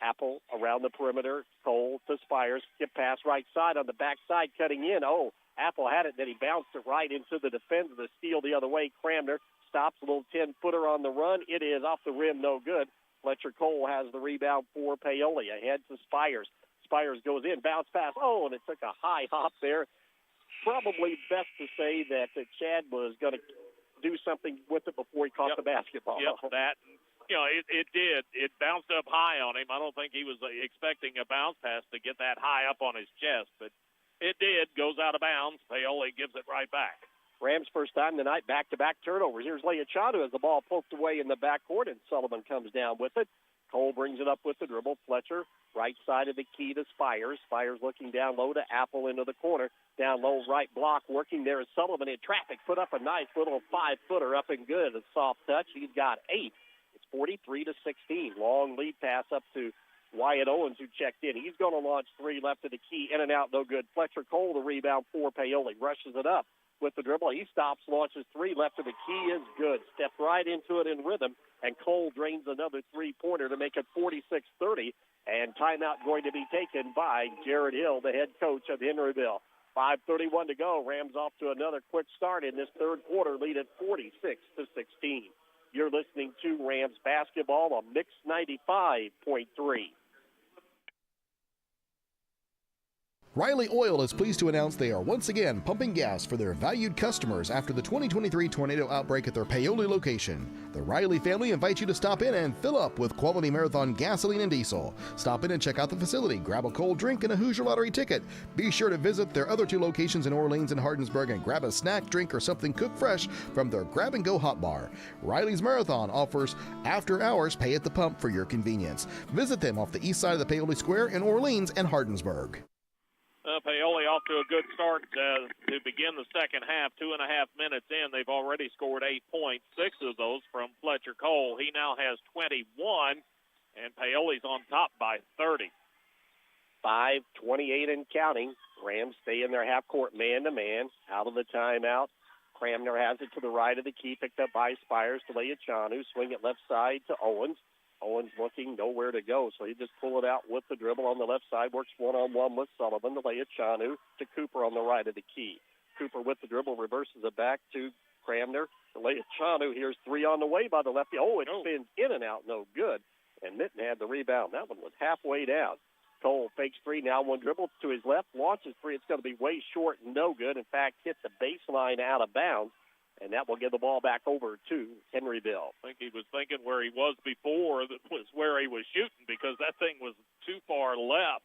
Apple around the perimeter. Cole to Spires. Skip pass right side on the backside, cutting in. Oh, Apple had it, then he bounced it right into the defender. The steal the other way. Cramner stops a little 10-footer on the run. It is off the rim, no good. Fletcher Cole has the rebound for Paoli. Ahead to Spires. Spires goes in, bounce pass. Oh, and it took a high hop there. Probably best to say that Chad was going to do something with it before he caught the basketball. Yep, that. You know, it did. It bounced up high on him. I don't think he was expecting a bounce pass to get that high up on his chest, but it did. Goes out of bounds. Paoli gives it right back. Rams first time tonight, back-to-back turnovers. Here's Leachanu as the ball poked away in the backcourt, and Sullivan comes down with it. Cole brings it up with the dribble. Fletcher, right side of the key to Spires. Spires looking down low to Apple into the corner. Down low, right block, working there is Sullivan in traffic. Put up a nice little 5-footer up and good. A soft touch. He's got 8. It's 43-16. Long lead pass up to Wyatt Owens, who checked in. He's going to launch three left of the key. In and out, no good. Fletcher Cole, the rebound for Paoli. Rushes it up with the dribble. He stops, launches three left of the key, is good. Stepped right into it in rhythm, and Cole drains another three-pointer to make it 46-30. And timeout going to be taken by Jared Hill, the head coach of Henryville. 5:31 to go. Rams off to another quick start in this third quarter, lead at 46-16. You're listening to Rams basketball on Mix 95.3. Riley Oil is pleased to announce they are once again pumping gas for their valued customers after the 2023 tornado outbreak at their Paoli location. The Riley family invites you to stop in and fill up with quality Marathon gasoline and diesel. Stop in and check out the facility, grab a cold drink and a Hoosier Lottery ticket. Be sure to visit their other two locations in Orleans and Hardinsburg and grab a snack, drink, or something cooked fresh from their grab-and-go hot bar. Riley's Marathon offers after-hours pay at the pump for your convenience. Visit them off the east side of the Paoli Square in Orleans and Hardinsburg. Paoli off to a good start to begin the second half. 2.5 minutes in, they've already scored 8 points, 6 of those from Fletcher Cole. He now has 21, and Paoli's on top by 30. 5:28 and counting. Rams stay in their half-court man-to-man. Out of the timeout. Cramner has it to the right of the key, picked up by Spires to Leachanu. Swing it left side to Owens. Owens looking nowhere to go, so he just pull it out with the dribble on the left side, works one-on-one with Sullivan to Leachanu to Cooper on the right of the key. Cooper with the dribble reverses it back to Cramner. To Leachanu, here's three on the way by the lefty. Oh, it spins in and out, no good. And Mitten had the rebound. That one was halfway down. Cole fakes three, now one dribble to his left, launches three. It's going to be way short and no good. In fact, hit the baseline out of bounds, and that will give the ball back over to Henryville. I think he was thinking where he was before that was where he was shooting because that thing was too far left.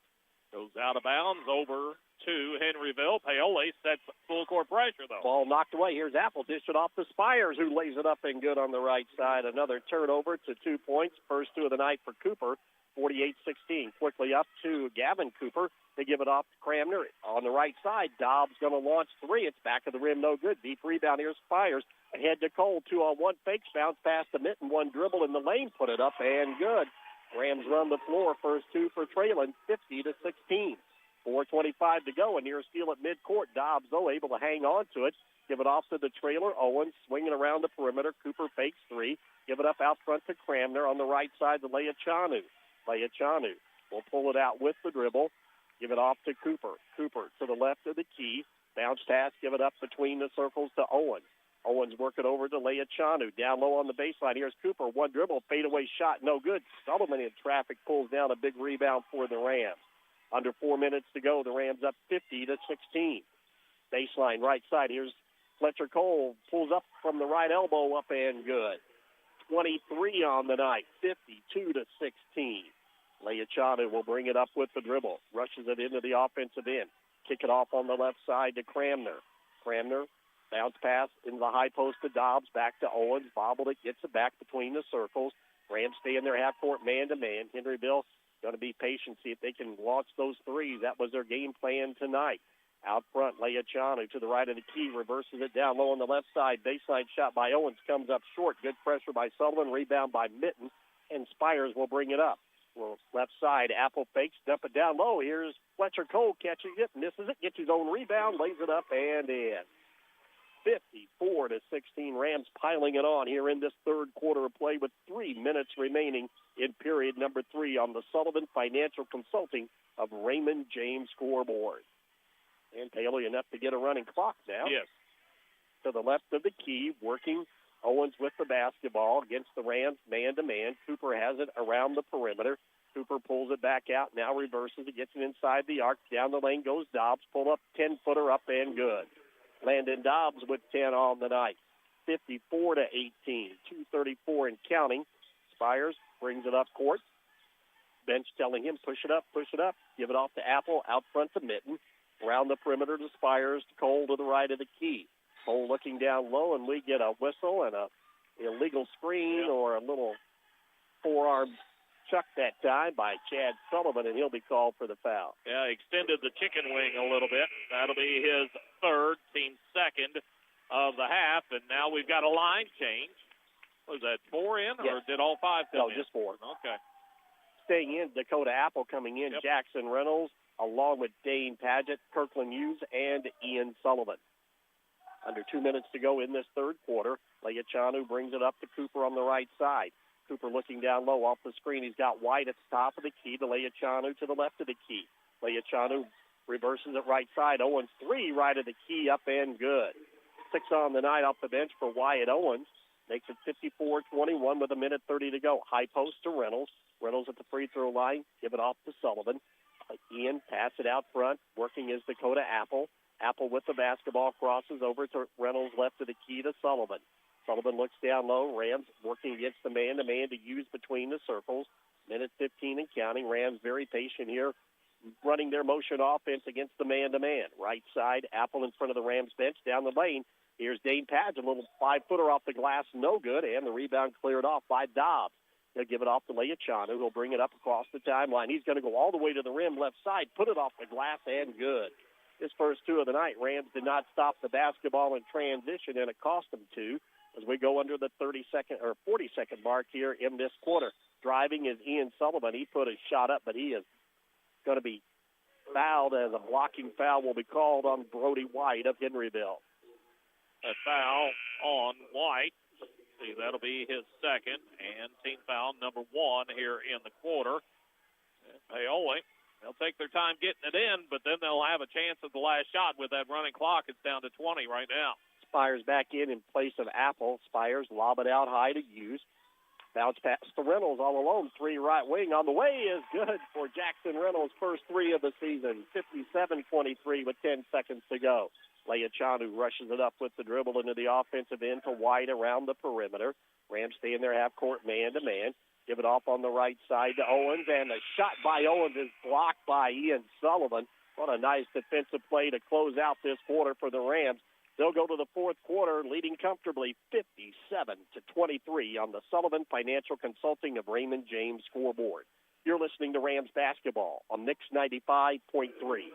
Goes out of bounds over to Henryville. Paoli sets full court pressure, though. Ball knocked away. Here's Apple, dish it off to Spires, who lays it up and good on the right side. Another turnover to 2 points. First two of the night for Cooper, 48-16. Quickly up to Gavin Cooper. They give it off to Cramner on the right side. Dobbs going to launch three. It's back of the rim, no good. Deep rebound. Here's Spires. Ahead to Cole. 2-on-1 fakes. Bounce past the mitten. One dribble in the lane. Put it up and good. Rams run the floor. First two for Traylon, 50-16. 4:25 to go, and near a steal at midcourt. Dobbs, though, able to hang on to it. Give it off to the trailer. Owens swinging around the perimeter. Cooper fakes three. Give it up out front to Cramner. On the right side to Leachanu. Leachanu will pull it out with the dribble. Give it off to Cooper. Cooper to the left of the key. Bounce pass. Give it up between the circles to Owens. Owens working over to Leachanu. Down low on the baseline. Here's Cooper. One dribble. Fadeaway shot. No good. Sullivan in traffic pulls down a big rebound for the Rams. Under 4 minutes to go. The Rams up 50-16. Baseline right side. Here's Fletcher Cole. Pulls up from the right elbow up and good. 23 on the night. 52-16. Leachanu will bring it up with the dribble. Rushes it into the offensive end. Kick it off on the left side to Cramner. Cramner. Bounce pass into the high post to Dobbs. Back to Owens. Bobbled it. Gets it back between the circles. Rams stay in their half-court man-to-man. Henryville going to be patient, see if they can launch those threes. That was their game plan tonight. Out front, Leachanu to the right of the key. Reverses it down low on the left side. Baseline shot by Owens comes up short. Good pressure by Sullivan. Rebound by Mitten. And Spires will bring it up. Well, left side, Apple fakes. Dump it down low. Here's Fletcher Cole catching it. Misses it. Gets his own rebound. Lays it up and in. 54-16. Rams piling it on here in this third quarter of play with 3 minutes remaining in period number 3 on the Sullivan Financial Consulting of Raymond James scoreboard. And Paoli enough to get a running clock now. Yes. To the left of the key, working Owens with the basketball against the Rams man-to-man. Cooper has it around the perimeter. Cooper pulls it back out, now reverses it, gets it inside the arc. Down the lane goes Dobbs. Pull up, 10-footer up and good. Landon Dobbs with 10 on the night. 54-18. 2:34 and counting. Spires brings it up court. Bench telling him, push it up. Give it off to Apple, out front to Mitten. Around the perimeter to Spires, to Cole to the right of the key. Cole looking down low, and we get a whistle and a illegal screen or a little forearm chuck that time by Chad Sullivan, and he'll be called for the foul. Yeah, extended the chicken wing a little bit. That'll be his third, team second of the half, and now we've got a line change. Was that 4 in, or did all 5 come in? No, just 4. Okay. Staying in, Dakota Apple coming in, Jackson Reynolds, along with Dane Padgett, Kirkland Hughes, and Ian Sullivan. Under 2 minutes to go in this third quarter. Leachanu brings it up to Cooper on the right side. Cooper looking down low off the screen. He's got White at the top of the key to Leachanu to the left of the key. Leachanu reverses it right side. Owens 3 right of the key, up and good. 6 on the night off the bench for Wyatt Owens. Makes it 54-21 with 1:30 to go. High post to Reynolds. Reynolds at the free throw line. Give it off to Sullivan. Ian pass it out front. Working is Dakota Apple. Apple with the basketball crosses over to Reynolds left of the key to Sullivan. Sullivan looks down low. Rams working against the man-to-man to use between the circles. 1:15 and counting. Rams very patient here, running their motion offense against the man-to-man. Right side, Apple in front of the Rams bench. Down the lane, here's Dane Padgett, a little 5-footer off the glass, no good, and the rebound cleared off by Dobbs. They'll give it off to Leachanu, who'll bring it up across the timeline. He's going to go all the way to the rim left side, put it off the glass, and good. His first 2 of the night, Rams did not stop the basketball in transition, and it cost them 2 as we go under the 40-second mark here in this quarter. Driving is Ian Sullivan. He put his shot up, but he is going to be fouled, as a blocking foul will be called on Brody White of Henryville. A foul on White. See, that'll be his second, and team foul number 1 here in the quarter. And Paoli, they'll take their time getting it in, but then they'll have a chance at the last shot with that running clock. It's down to 20 right now. Spires back in place of Apple. Spires lob it out high to Hughes. Bounce pass to Reynolds all alone. 3 right wing on the way is good for Jackson Reynolds. First 3 of the season. 57-23 with 10 seconds to go. Leia Chanu rushes it up with the dribble into the offensive end to White around the perimeter. Rams stay in their half-court man-to-man. Give it off on the right side to Owens, and the shot by Owens is blocked by Ian Sullivan. What a nice defensive play to close out this quarter for the Rams. They'll go to the fourth quarter leading comfortably 57-23 on the Sullivan Financial Consulting of Raymond James scoreboard. You're listening to Rams basketball on Mix 95.3.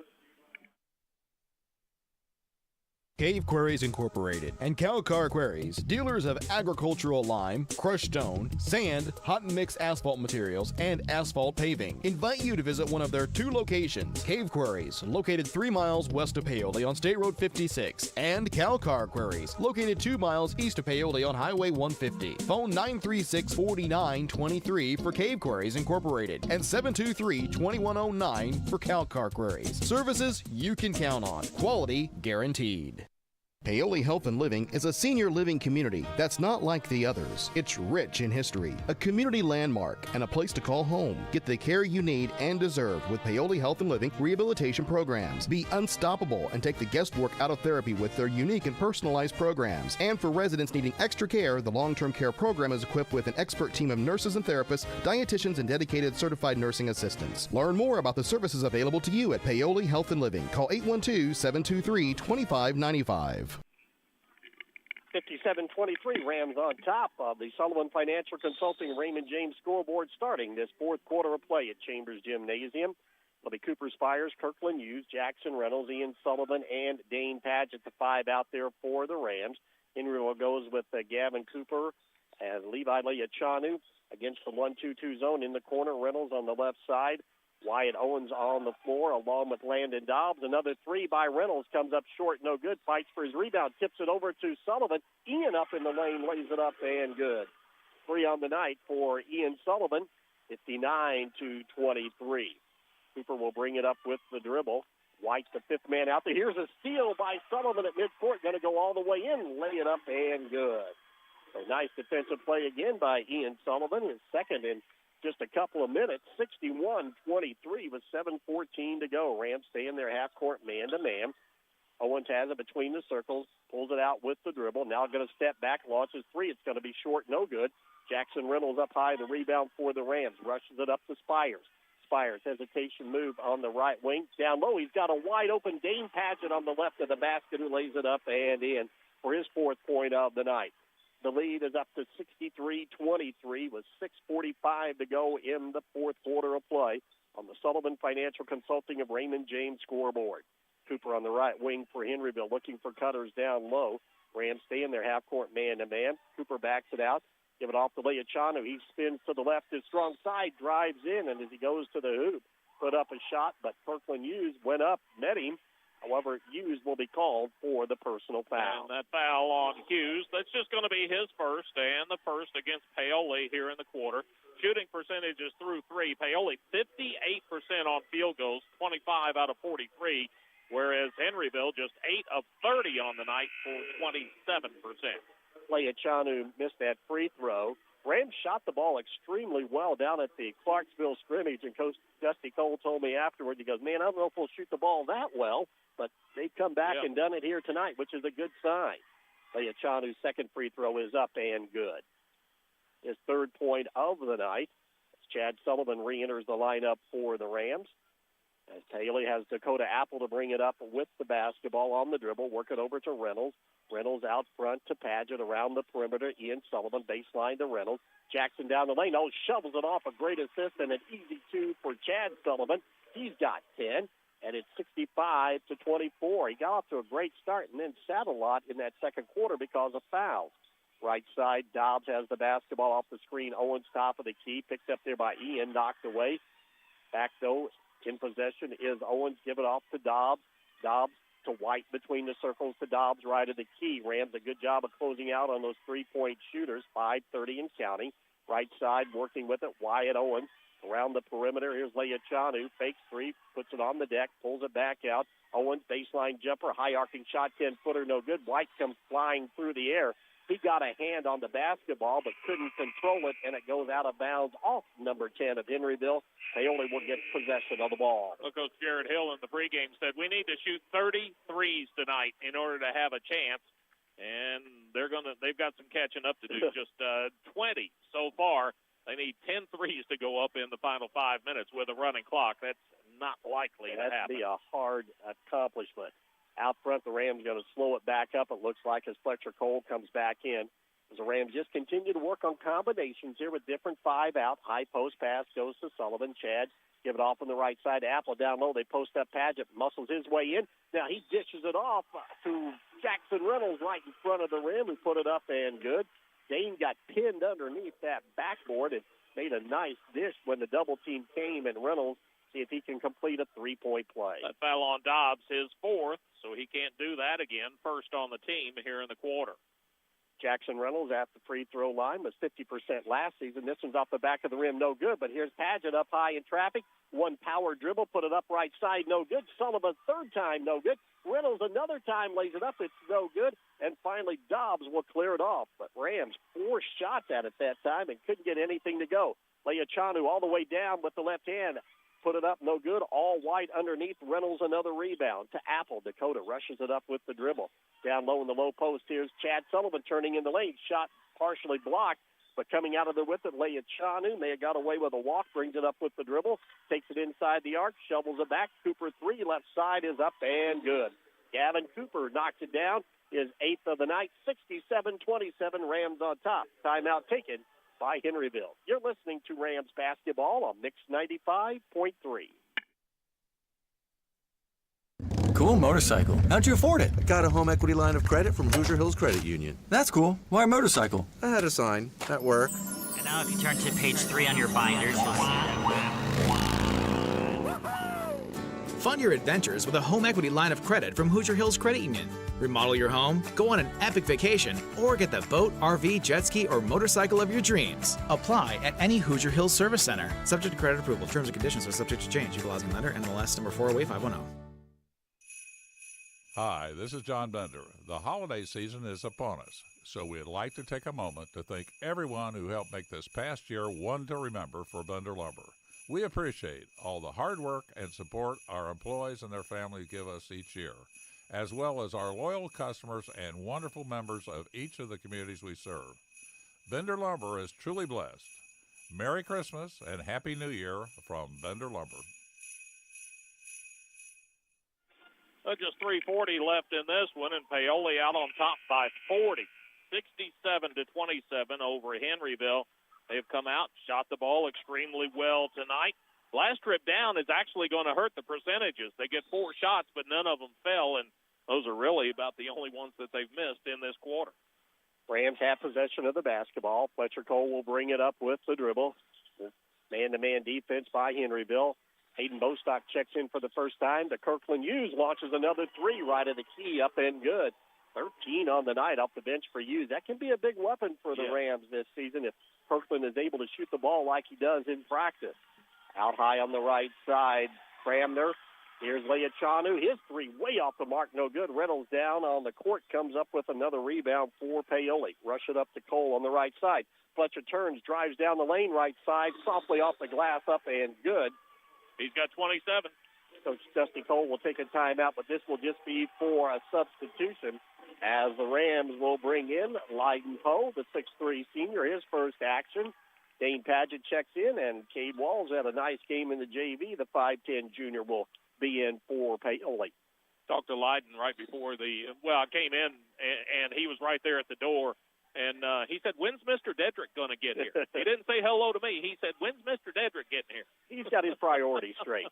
Cave Quarries Incorporated and Calcar Quarries, dealers of agricultural lime, crushed stone, sand, hot mix asphalt materials, and asphalt paving, invite you to visit one of their 2 locations. Cave Quarries, located 3 miles west of Paoli on State Road 56, and Calcar Quarries, located 2 miles east of Paoli on Highway 150. Phone 936-4923 for Cave Quarries Incorporated and 723-2109 for Calcar Quarries. Services you can count on. Quality guaranteed. Paoli Health and Living is a senior living community that's not like the others. It's rich in history, a community landmark, and a place to call home. Get the care you need and deserve with Paoli Health and Living rehabilitation programs. Be unstoppable and take the guesswork out of therapy with their unique and personalized programs. And for residents needing extra care, the long-term care program is equipped with an expert team of nurses and therapists, dietitians, and dedicated certified nursing assistants. Learn more about the services available to you at Paoli Health and Living. Call 812-723-2595. 57-23, Rams on top of the Sullivan Financial Consulting Raymond James scoreboard starting this fourth quarter of play at Chambers Gymnasium. It'll be Cooper Spires, Kirkland Hughes, Jackson Reynolds, Ian Sullivan, and Dane Padgett, the 5 out there for the Rams. Henryville goes with Gavin Cooper and Levi Leachanu against the 1-2-2 zone in the corner. Reynolds on the left side. Wyatt Owens on the floor along with Landon Dobbs. Another 3 by Reynolds comes up short, no good. Fights for his rebound, tips it over to Sullivan. Ian up in the lane, lays it up, and good. 3 on the night for Ian Sullivan, 59-23. Cooper will bring it up with the dribble. White, the 5th man out there. Here's a steal by Sullivan at midcourt. Going to go all the way in, lay it up, and good. So nice defensive play again by Ian Sullivan, his second in just a couple of minutes. 61-23 with 7:14 to go. Rams stay in their half-court man-to-man. Owens has it between the circles, pulls it out with the dribble. Now going to step back, launches 3. It's going to be short, no good. Jackson Reynolds up high, the rebound for the Rams. Rushes it up to Spires. Spires, hesitation move on the right wing. Down low, he's got a wide-open Dane Padgett on the left of the basket who lays it up and in for his 4th point of the night. The lead is up to 63-23 with 6:45 to go in the fourth quarter of play on the Sullivan Financial Consulting of Raymond James scoreboard. Cooper on the right wing for Henryville, looking for cutters down low. Rams stay in their half-court man-to-man. Cooper backs it out. Give it off to Leachanu. He spins to the left. His strong side drives in, and as he goes to the hoop, put up a shot, but Kirkland Hughes went up, met him. However, Hughes will be called for the personal foul. And that foul on Hughes, that's just going to be his first and the first against Paoli here in the quarter. Shooting percentages through 3. Paoli 58% on field goals, 25 out of 43, whereas Henryville just 8 of 30 on the night for 27%. Leachanu missed that free throw. Rams shot the ball extremely well down at the Clarksville scrimmage, and Coach Dusty Cole told me afterward, he goes, man, I don't know if we'll shoot the ball that well, but they've come back and done it here tonight, which is a good sign. Leachanu's second free throw is up and good. His 3rd point of the night. As Chad Sullivan re-enters the lineup for the Rams. As Paoli has Dakota Apple to bring it up with the basketball on the dribble, work it over to Reynolds. Reynolds out front to Padgett around the perimeter. Ian Sullivan baseline to Reynolds. Jackson down the lane. Oh, shovels it off. A great assist and an easy 2 for Chad Sullivan. He's got 10, and it's 65-24. He got off to a great start and then sat a lot in that second quarter because of fouls. Right side, Dobbs has the basketball off the screen. Owens top of the key. Picked up there by Ian, knocked away. Back, though, in possession is Owens. Give it off to Dobbs. Dobbs to White between the circles to Dobbs right of the key. Rams a good job of closing out on those 3-point shooters, 5:30 and counting. Right side working with it, Wyatt Owens. Around the perimeter, here's Leachanu. Fakes 3, puts it on the deck, pulls it back out. Owens, baseline jumper, high arcing shot, 10-footer, no good. White comes flying through the air. He got a hand on the basketball but couldn't control it, and it goes out of bounds off number 10 of Henryville. Paoli will get possession of the ball. Well, Coach Jared Hill in the pregame said, we need to shoot 30 threes tonight in order to have a chance. And they've got some catching up to do. Just 20 so far. They need 10 threes to go up in the final 5 minutes with a running clock. That's not likely to happen. That'd be a hard accomplishment. Out front, the Rams going to slow it back up, it looks like, as Fletcher Cole comes back in. As the Rams just continue to work on combinations here with different 5-out. High post pass goes to Sullivan. Chad give it off on the right side to Apple. Down low, they post up Padgett, muscles his way in. Now he dishes it off to Jackson Reynolds right in front of the rim, who put it up and good. Dane got pinned underneath that backboard and made a nice dish when the double team came, and Reynolds see if he can complete a three-point play. That fell on Dobbs, his fourth, so he can't do that again. First on the team here in the quarter. Jackson Reynolds at the free throw line was 50% last season. This one's off the back of the rim, no good. But here's Padgett up high in traffic. One power dribble, put it up right side, no good. Sullivan third time, no good. Reynolds another time lays it up, it's no good. And finally Dobbs will clear it off. But Rams 4 shots at it that time and couldn't get anything to go. Leachanu all the way down with the left hand. Put it up, no good. All white underneath. Reynolds another rebound to Apple. Dakota rushes it up with the dribble. Down low in the low post, here's Chad Sullivan turning in the lane. Shot partially blocked, but coming out of there with it, Leachanu may have got away with a walk, brings it up with the dribble, takes it inside the arc, shovels it back. Cooper 3, left side is up and good. Gavin Cooper knocks it down, his 8th of the night, 67-27, Rams on top. Timeout taken by Henryville. You're listening to Rams basketball on Mix 95.3. Cool motorcycle. How'd you afford it? I got a home equity line of credit from Hoosier Hills Credit Union. That's cool. Why a motorcycle? I had a sign at work. And now if you turn to page 3 on your binders, you'll see Fund your adventures with a home equity line of credit from Hoosier Hills Credit Union. Remodel your home, go on an epic vacation, or get the boat, RV, jet ski, or motorcycle of your dreams. Apply at any Hoosier Hills Service Center. Subject to credit approval. Terms and conditions are subject to change. Equal housing lender, NMLS number 408510. Hi, this is John Bender. The holiday season is upon us, so we'd like to take a moment to thank everyone who helped make this past year one to remember for Bender Lumber. We appreciate all the hard work and support our employees and their families give us each year, as well as our loyal customers and wonderful members of each of the communities we serve. Bender Lumber is truly blessed. Merry Christmas and Happy New Year from Bender Lumber. Just 3:40 left in this one, and Paoli out on top by 40, 67-27 over Henryville. They've come out, shot the ball extremely well tonight. Last trip down is actually going to hurt the percentages. They get 4 shots, but none of them fell, and those are really about the only ones that they've missed in this quarter. Rams have possession of the basketball. Fletcher Cole will bring it up with the dribble. Man-to-man defense by Henryville. Hayden Bostock checks in for the first time. The Kirkland Hughes launches another 3 right of the key, up and good. 13 on the night off the bench for Hughes. That can be a big weapon for the Rams this season if Kirkland is able to shoot the ball like he does in practice. Out high on the right side, Cramner. Here's Leachanu. His 3 way off the mark, no good. Reynolds down on the court, comes up with another rebound for Paoli. Rush it up to Cole on the right side. Fletcher turns, drives down the lane right side, softly off the glass, up and good. He's got 27. Coach Dusty Cole will take a timeout, but this will just be for a substitution as the Rams will bring in Lyden Poe, the 6'3 senior, his first action. Dane Padgett checks in, and Cade Walls had a nice game in the JV. The 5'10 junior will be in for Paoli. Talked to Lyden right before I came in, and he was right there at the door. And he said, when's Mr. Dedrick going to get here? He didn't say hello to me. He said, when's Mr. Dedrick getting here? He's got his priorities straight.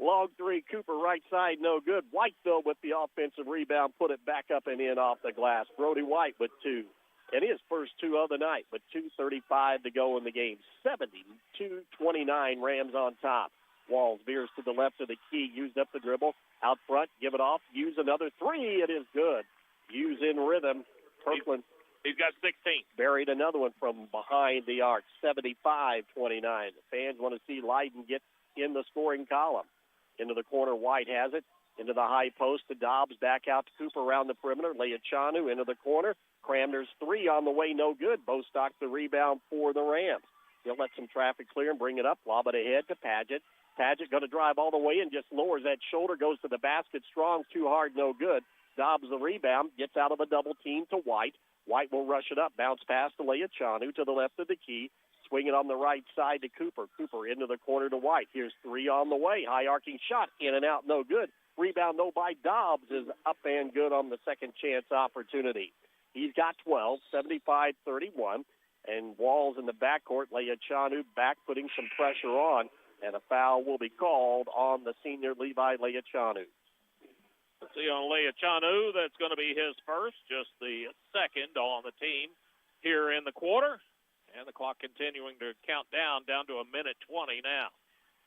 Long 3, Cooper right side, no good. Whiteville with the offensive rebound, put it back up and in off the glass. Brody White with 2. And his first 2 of the night, with 2:35 to go in the game. 72-29, Rams on top. Walls veers to the left of the key, used up the dribble. Out front, give it off, use another 3. It is good. Use in rhythm. Kirkland. He's got 16. Buried another one from behind the arc, 75-29. The fans want to see Lyden get in the scoring column. Into the corner, White has it. Into the high post to Dobbs, back out to Cooper around the perimeter. Leachanu into the corner. Cramner's three on the way, no good. Bostock the rebound for the Rams. He'll let some traffic clear and bring it up. Lob it ahead to Padgett. Padgett going to drive all the way and just lowers that shoulder, goes to the basket. Strong, too hard, no good. Dobbs the rebound, gets out of a double team to White. White will rush it up. Bounce pass to Leachanu to the left of the key. Swing it on the right side to Cooper. Cooper into the corner to White. Here's three on the way. High arcing shot. In and out, no good. Rebound, though, by Dobbs is up and good on the second chance opportunity. He's got 12, 75-31. And Walls in the backcourt. Leachanu back, putting some pressure on. And a foul will be called on the senior Levi Leachanu. Let's see on Leachanu, that's going to be his first, just the second on the team here in the quarter. And the clock continuing to count down to a minute 20 now.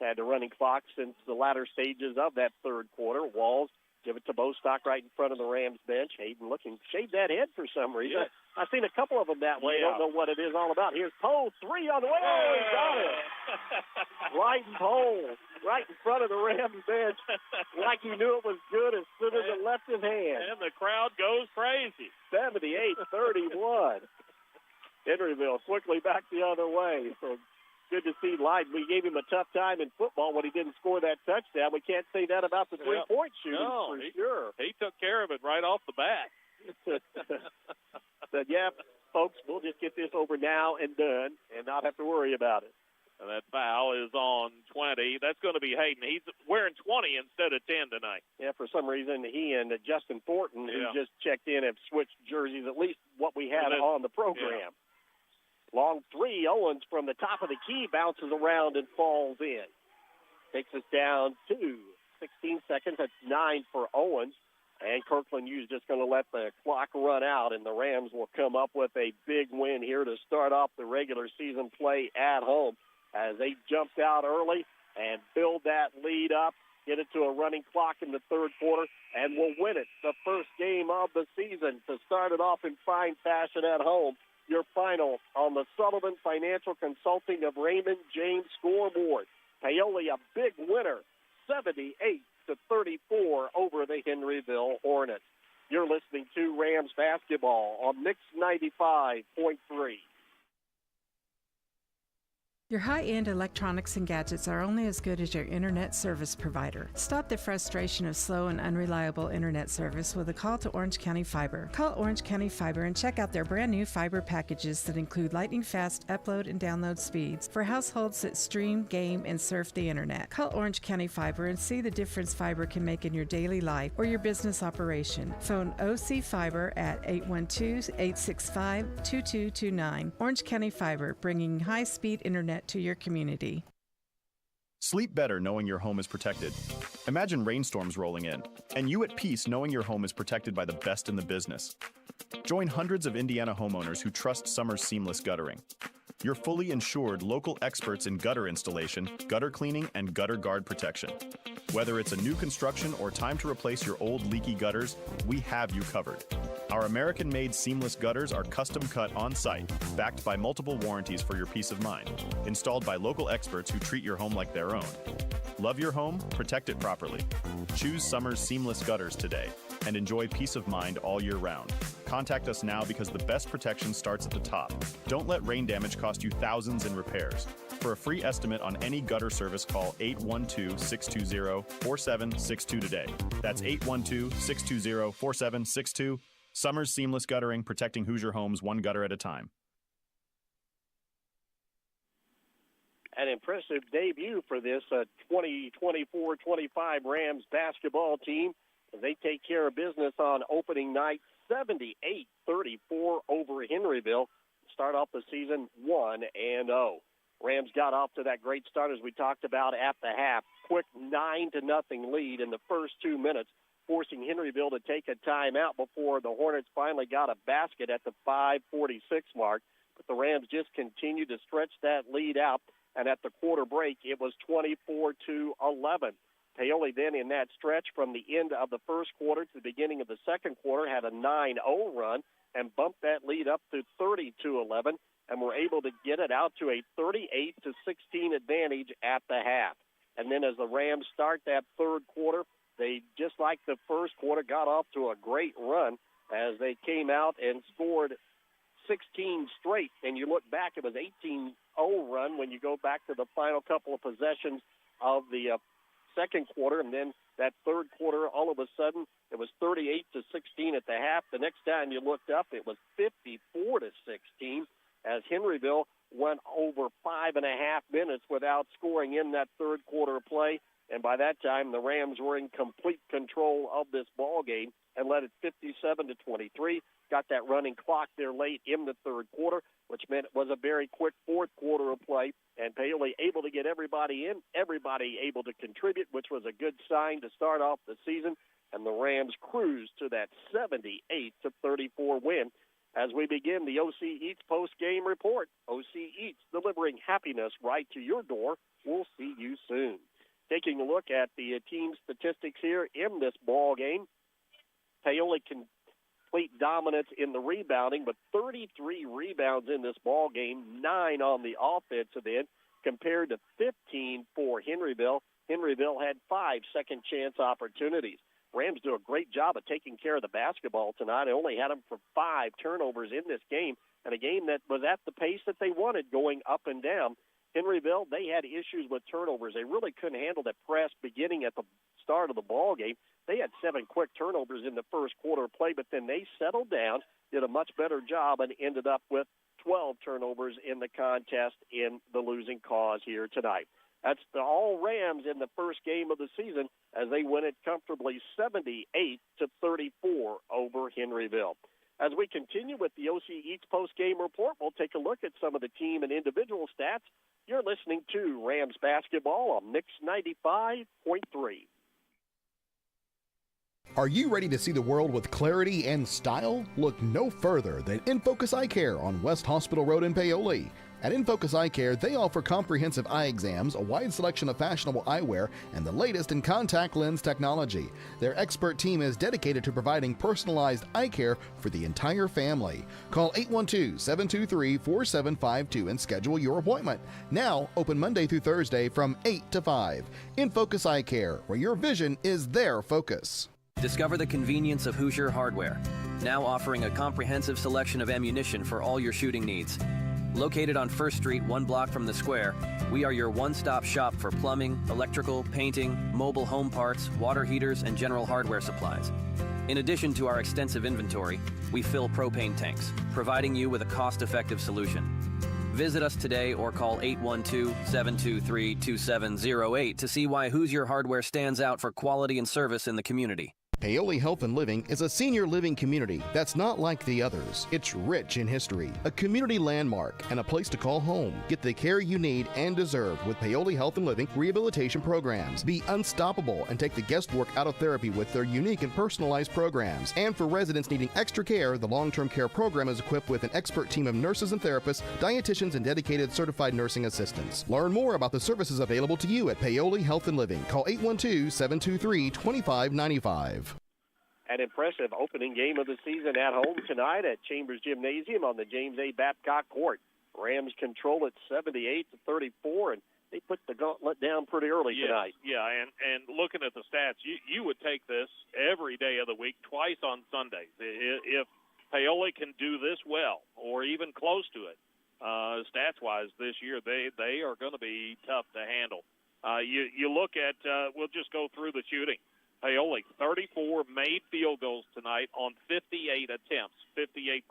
Had the running clock since the latter stages of that third quarter. Walls give it to Bostock right in front of the Rams bench. Hayden looking, shave that head for some reason. Yeah. I've seen a couple of them that way. Yeah. I don't know what it is all about. Here's Poe, three on the way. Oh, he got it. Right in Poe, right in front of the Rams bench, like he knew it was good as soon as it left his hand. And the crowd goes crazy. 78-31. Henryville quickly back the other way. So good to see Lyden. We gave him a tough time in football when he didn't score that touchdown. We can't say that about the three-point shooting for sure. He took care of it right off the bat. Said, yeah, folks, we'll just get this over now and done and not have to worry about it. And that foul is on 20. That's going to be Hayden. He's wearing 20 instead of 10 tonight. Yeah, for some reason, he and Justin Thornton, who just checked in, have switched jerseys, at least what we had on the program. Yeah. Long three, Owens from the top of the key bounces around and falls in. Takes us down to 16 seconds. That's 9 for Owens. And Kirkland U's just going to let the clock run out, and the Rams will come up with a big win here to start off the regular season play at home as they jumped out early and build that lead up, get it to a running clock in the third quarter, and will win it. The first game of the season to start it off in fine fashion at home. Your final on the Sullivan Financial Consulting of Raymond James scoreboard. Paoli a big winner, 78-34 over the Henryville Hornets. You're listening to Rams basketball on Mix 95.3. Your high-end electronics and gadgets are only as good as your internet service provider. Stop the frustration of slow and unreliable internet service with a call to Orange County Fiber. Call Orange County Fiber and check out their brand new fiber packages that include lightning-fast upload and download speeds for households that stream, game, and surf the internet. Call Orange County Fiber and see the difference fiber can make in your daily life or your business operation. Phone OC Fiber at 812-865-2229. Orange County Fiber, bringing high-speed internet to your community. Sleep better knowing your home is protected. Imagine rainstorms rolling in, and you at peace knowing your home is protected by the best in the business. Join hundreds of Indiana homeowners who trust Summers Seamless Guttering. Your fully insured local experts in gutter installation, gutter cleaning, and gutter guard protection. Whether it's a new construction or time to replace your old leaky gutters, we have you covered. Our American-made seamless gutters are custom cut on-site, backed by multiple warranties for your peace of mind, installed by local experts who treat your home like their own. Love your home, protect it properly. Choose Summers Seamless Gutters today and enjoy peace of mind all year round. Contact us now because the best protection starts at the top. Don't let rain damage cost you thousands in repairs. For a free estimate on any gutter service, call 812-620-4762 today. That's 812-620-4762. Summers Seamless Guttering, protecting Hoosier homes one gutter at a time. An impressive debut for this 2024-25 Rams basketball team. They take care of business on opening night, 78-34 over Henryville. Start off the season 1-0. Rams got off to that great start, as we talked about at the half. Quick 9-0 lead in the first 2 minutes, forcing Henryville to take a timeout before the Hornets finally got a basket at the 5:46 mark. But the Rams just continued to stretch that lead out, and at the quarter break, it was 24-11. Paoli then in that stretch from the end of the first quarter to the beginning of the second quarter had a 9-0 run and bumped that lead up to 30-11, and were able to get it out to a 38-16 advantage at the half. And then as the Rams start that third quarter, They, just like the first quarter, got off to a great run as they came out and scored 16 straight. And you look back, it was 18-0 run when you go back to the final couple of possessions of the second quarter. And then that third quarter, all of a sudden, it was 38-16 at the half. The next time you looked up, it was 54-16 as Henryville went over 5.5 minutes without scoring in that third quarter of play. And by that time, the Rams were in complete control of this ball game and led it 57-23. Got that running clock there late in the third quarter, which meant it was a very quick fourth quarter of play. And Paoli able to get everybody in, everybody able to contribute, which was a good sign to start off the season. And the Rams cruised to that 78-34 win. As we begin the OC Eats post-game report, OC Eats delivering happiness right to your door. We'll see you soon. Taking a look at the team statistics here in this ball game, Paoli complete dominance in the rebounding, but 33 rebounds in this ball game, 9 on the offensive end, compared to 15 for Henryville. Henryville had 5 second-chance opportunities. Rams do a great job of taking care of the basketball tonight. They only had them for 5 turnovers in this game, and a game that was at the pace that they wanted, going up and down. Henryville, they had issues with turnovers. They really couldn't handle the press beginning at the start of the ball game. They had 7 quick turnovers in the first quarter of play, but then they settled down, did a much better job, and ended up with 12 turnovers in the contest in the losing cause here tonight. That's the all Rams in the first game of the season as they win it comfortably 78-34 over Henryville. As we continue with the OC Eats post-game report, we'll take a look at some of the team and individual stats. You're listening to Rams basketball on Mix 95.3. Are you ready to see the world with clarity and style? Look no further than InFocus Eye Care on West Hospital Road in Paoli. At InFocus Eye Care, they offer comprehensive eye exams, a wide selection of fashionable eyewear, and the latest in contact lens technology. Their expert team is dedicated to providing personalized eye care for the entire family. Call 812-723-4752 and schedule your appointment. Now, open Monday through Thursday from 8 to 5. InFocus Eye Care, where your vision is their focus. Discover the convenience of Hoosier Hardware, now offering a comprehensive selection of ammunition for all your shooting needs. Located on 1st Street, 1 block from the square, we are your one-stop shop for plumbing, electrical, painting, mobile home parts, water heaters, and general hardware supplies. In addition to our extensive inventory, we fill propane tanks, providing you with a cost-effective solution. Visit us today or call 812-723-2708 to see why Hoosier Hardware stands out for quality and service in the community. Paoli Health and Living is a senior living community that's not like the others. It's rich in history, a community landmark, and a place to call home. Get the care you need and deserve with Paoli Health and Living rehabilitation programs. Be unstoppable and take the guesswork out of therapy with their unique and personalized programs. And for residents needing extra care, the long-term care program is equipped with an expert team of nurses and therapists, dietitians, and dedicated certified nursing assistants. Learn more about the services available to you at Paoli Health and Living. Call 812-723-2595. An impressive opening game of the season at home tonight at Chambers Gymnasium on the James A. Babcock Court. Rams control it 78-34, and they put the gauntlet down pretty early tonight. Yeah, and looking at the stats, you would take this every day of the week, twice on Sundays. If Paoli can do this well, or even close to it, stats-wise this year, they are going to be tough to handle. You look at, we'll just go through the shooting. Paoli, 34 made field goals tonight on 58 attempts, 58%.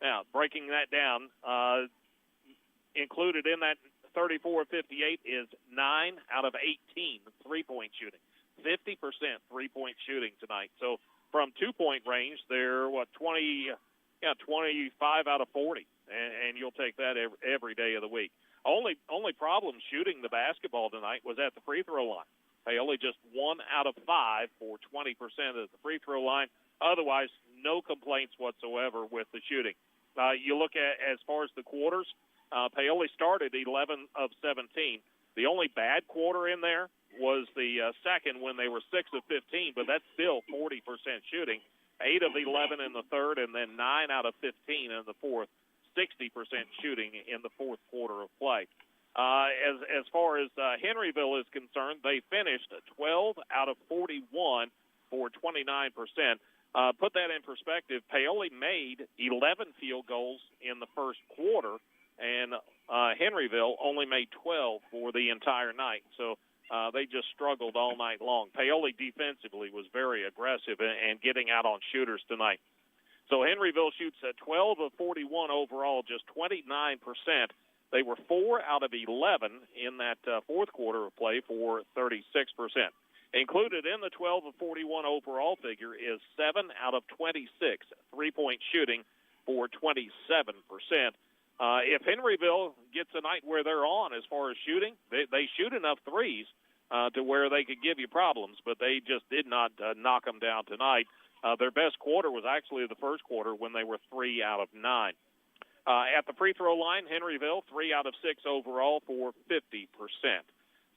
Now, breaking that down, included in that 34-58 is 9 out of 18 three-point shooting, 50% three-point shooting tonight. So from two-point range, they're, 25 out of 40, and you'll take that every day of the week. Only problem shooting the basketball tonight was at the free throw line. Paoli just 1 out of 5 for 20% at the free throw line. Otherwise, no complaints whatsoever with the shooting. You look at as far as the quarters, Paoli started 11 of 17. The only bad quarter in there was the second when they were 6 of 15, but that's still 40% shooting. 8 of 11 in the third, and then 9 out of 15 in the fourth. 60% shooting in the fourth quarter of play. As far as Henryville is concerned, they finished 12 out of 41 for 29%. Put that in perspective, Paoli made 11 field goals in the first quarter, and Henryville only made 12 for the entire night. So they just struggled all night long. Paoli defensively was very aggressive and getting out on shooters tonight. So Henryville shoots at 12 of 41 overall, just 29%. They were 4 out of 11 in that fourth quarter of play for 36%. Included in the 12 of 41 overall figure is 7 out of 26 three-point shooting for 27%. If Henryville gets a night where they're on as far as shooting, they shoot enough threes to where they could give you problems, but they just did not knock them down tonight. Their best quarter was actually the first quarter when they were 3 out of 9. At the free throw line, Henryville, 3 out of 6 overall for 50%.